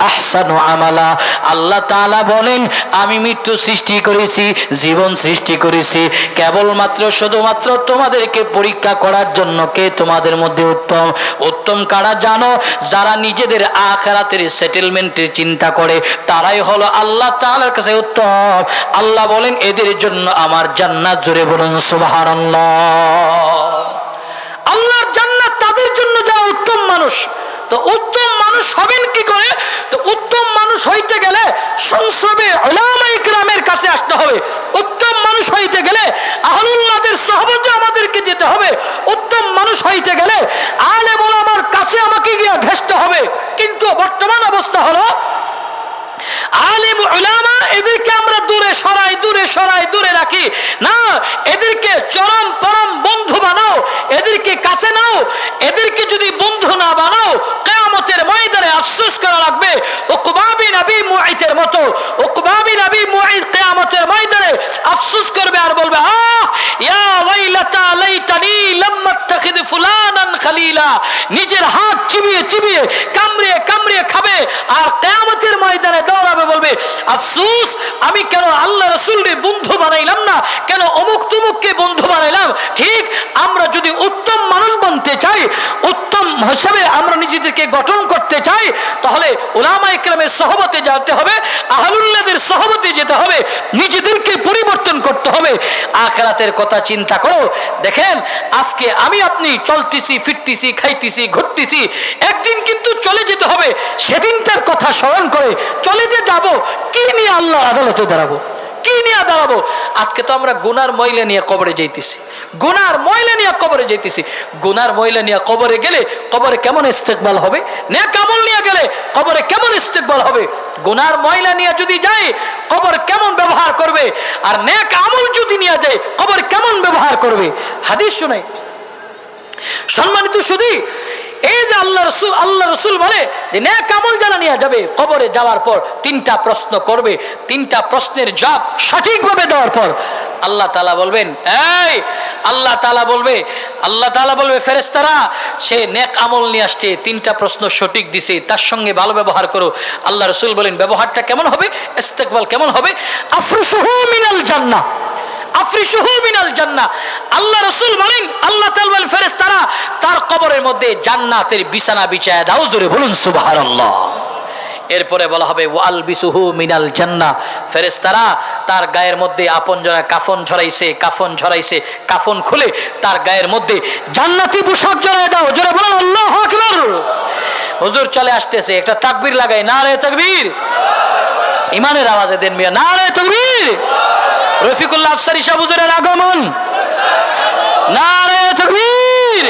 আহসানু আমালা। আল্লাহ তাআলা বলেন, আমি মৃত্যু সৃষ্টি করেছি, জীবন সৃষ্টি করেছি কেবলমাত্র শুধুমাত্র তোমাদেরকে পরীক্ষা করার জন্য কে তোমাদের মধ্যে উত্তম। উত্তম কারা জানো? যারা নিজেদের আখিরাতের সেটেলমেন্টের চিন্তা করে, তারাই হলো আল্লাহ তাআলার কাছে উত্তম। আল্লাহ বলেন, এদের জন্য আমার জান্নাত। জোরে বলুন সুবহানাল্লাহ। আল্লাহর জান্নাত তাদের জন্য যারা উত্তম মানুষ। তো উত্তম মানুষ হবেন কি করে? তো উত্তম মানুষ হইতে গেলে সংসবে উলামায়ে কেরামের কাছে আসতে হবে। খালিলা, নিজের হাত চিবিয়ে চিবিয়ে কামড়িয়ে কামড়িয়ে খাবে আর কিয়ামতের ময়দানে দৌড়াবে, বলবে আফসোস আমি কেন আল্লাহ রাসূলকে বন্ধু বানাইলাম না, কেন অমুক তুমুককে বন্ধু বানাইলাম। ঠিক আমরা যদি উত্তম মানুষ বনতে চাই, উত্তম হিসেবে আমরা নিজেদেরকে গঠন করতে চাই, তাহলে উলামায়ে কেরামের সহবতে যেতে হবে, আহলুল্লাহদের সহবতে যেতে হবে, নিজেদেরকে পরিবর্তন করতে হবে। আখিরাতের কথা চিন্তা করো। দেখেন আজকে আমি আপনি চলতেছি, ফিরতেছি, খাইতেছি, ঘুরতেছি, একদিন কিন্তু চলে যেতে হবে। সেদিনটার কথা স্মরণ করে চলে যে যাব, কি নিয়ে আল্লাহর আদালতে দাঁড়াবো, কি নিয়ে দাঁড়াবো? আজকে তো আমরা গুনার ময়লা নিয়ে কবরে যাইতেছি, গুনার ময়লা নিয়ে কবরে যাইতেছি। গুনার ময়লা নিয়ে কবরে গেলে কবরে কেমন ইস্তেকবাল হবে? নেক আমল নিয়ে গেলে কবরে কেমন ইস্তেকবাল হবে? গুনার ময়লা নিয়ে যদি যাই কবর কেমন ব্যবহার করবে, আর নেক আমল যদি নিয়ে যায় কবর কেমন ব্যবহার করবে? হাদিস শুনে সম্মানিত শুধু এই যে আল্লাহ রসুল বলে যে নেক আমল যারা নিয়ে যাবে কবরে যাওয়ার পর তিনটা প্রশ্ন করবে, তিনটা প্রশ্নের জবাব সঠিকভাবে দেওয়ার পর আল্লাহ তাআলা বলবেন, এই আল্লাহ তাআলা বলবে ফেরেশতারা সে নেক আমল নিয়ে আসছে, তিনটা প্রশ্ন সঠিক দিছে, তার সঙ্গে ভালো ব্যবহার করো। আল্লাহ রসুল বলেন ব্যবহারটা কেমন হবে, ইস্তেকবাল কেমন হবে? আফরিশুহু মিনাল জান্নাহ, আফরিশুহু মিনাল জান্নাহ। আল্লাহ রাসূল বলেন, আল্লাহ তাআলা বলেন ফেরেশতারা তার কবরের মধ্যে জান্নাতের বিছানা বিছায়া দাও, জোরে বলুন সুবহানাল্লাহ। এরপরে বলা হবে ওয়ালবিসুহু মিনাল জান্নাহ, ফেরেশতারা তার গায়ের মধ্যে আপনজনা কাফন ঝরাইছে, কাফন খুলে তার গায়ের মধ্যে জান্নাতি পোশাক জড়ায় দাও, জোরে বলুন আল্লাহু আকবার। হুজুর চলে আসতেছে, একটা তাকবীর লাগাই, নারে তাকবীর, ইমানের আওয়াজে দেন মিয়া, নারে তাকবীর। রফিকুল্লাহ আফসারী সাহেব হুজুরের আগমন, নারে তাকবীর।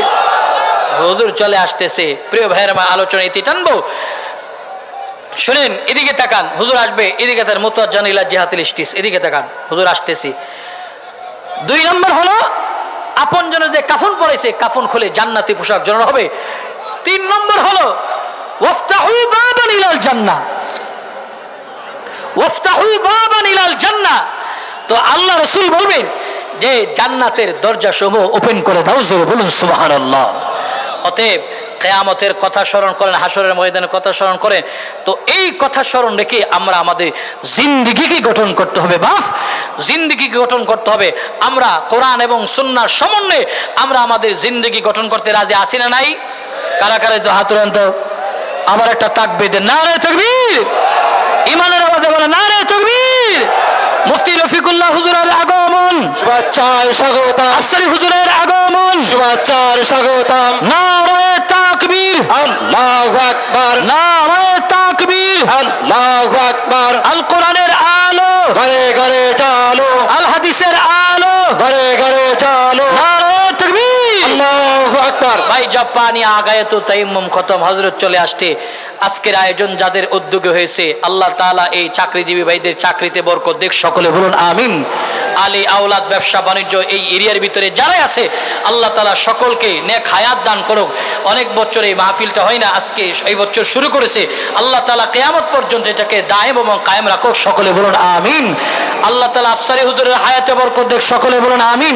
হুজুর চলে আসতেছে। প্রিয় ভাইয়ের আমার আলোচনা ইতি টানবো, শুনেন, এদিকে তাকান, হুজুর আসবে, এদিকে তার মুতাওয়াজ্জিহান ইলা জিহাতিল ইস্তিস, এদিকে তাকান, হুজুর আসতেছি। 2 নম্বর হলো আপনজনের যে কাফন পরেছে কাফন খুলে জান্নাতি পোশাক জড়ানো হবে। 3 নম্বর হলো ওয়াফতাহু বাবান ইলাল জান্নাহ, ওয়াফতাহু বাবান ইলাল জান্নাহ। তো আল্লাহ রাসূল বলবেন যে জান্নাতের দরজা সমূহ ওপেন করে দাও, জোরে বলুন সুবহানাল্লাহ। অতএব কিয়ামতের কথা স্মরণ করেন, হাসরের ময়দানের কথা স্মরণ করেন। তো এই কথা স্মরণ রেখে আমরা আমাদের জিন্দেগিকে গঠন করতে হবে, বাস জিন্দেগিকে গঠন করতে হবে। আমরা কোরআন এবং সুন্নাহর সমন্বয়ে আমরা আমাদের জিন্দেগি গঠন করতে রাজি আছি না নাই? কারা কারা তো হাত তোলেন তো, আবার একটা তাকবীর দেন, নারে তাকবীর। ইমানের আওয়াজে বলেন নারে তাকবীর। মুফতি রফিকুল্লাহ হুজুরের আগমন, শুভেচ্ছার স্বাগতম, আফসারী হুজুরের আগমন, শুভেচ্ছার স্বাগতম। নারে তাকবীর, আল্লাহু আকবার, নারে তাকবীর। আল্লাহু আকবার। আল কোরআনের আলো ঘরে ঘরে চালু, আল হাদিসের আলো, ঘরে ঘরে চালু, নারে তাকবীর। আল্লাহু আকবার। ভাই জাপানি আগায়ে তো তাইম্মুম খতম, হযরত চলে আসছে। আজকের আয়োজন যাদের উদ্যোগে হয়েছে আল্লাহ তাআলা এই চাকরিজীবী ভাইদের চাকরিতে বরকত দেখ, সকলে বলুন আমিন। আলী আওলাদ ব্যবসা বাণিজ্য এই এরিয়ার ভিতরে যারাই আছে আল্লাহ তাআলা সকলকে নেক হায়াত দান করুক। অনেক বছর এই মাহফিলটা হয় না, আজকে এই বছর শুরু করেছে। আল্লাহ তাআলা কিয়ামত পর্যন্ত এটাকে দায়েম এবং কায়েম রাখুক, সকলে বলুন আমিন। আল্লাহ তাআলা আফসারী হুজুরের হায়াতে বরকত দেখ, সকলে বলুন আমিন।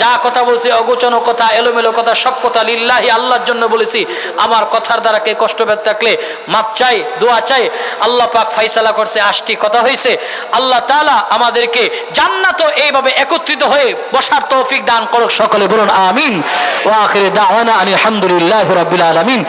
যা কথা বলছি অগোছানো কথা, এলোমেলো কথা, সব কথা লিল্লাহি আল্লাহর জন্য বলেছি। আমার কথার দ্বারা কে কষ্ট পেতে থাকলে মাফ চাই, দোয়া চাই। আল্লাহ পাক ফাইসালা করছে, 8টি কথা হয়েছে। আল্লাহ তাআলা আমাদেরকে জান্নাত এইভাবে একত্রিত হয়ে বসার তৌফিক দান করুক, সকলে বলুন আমিন। ওয়া আখিরু দাওয়ানা আলহামদুলিল্লাহি রাব্বিল আলামিন।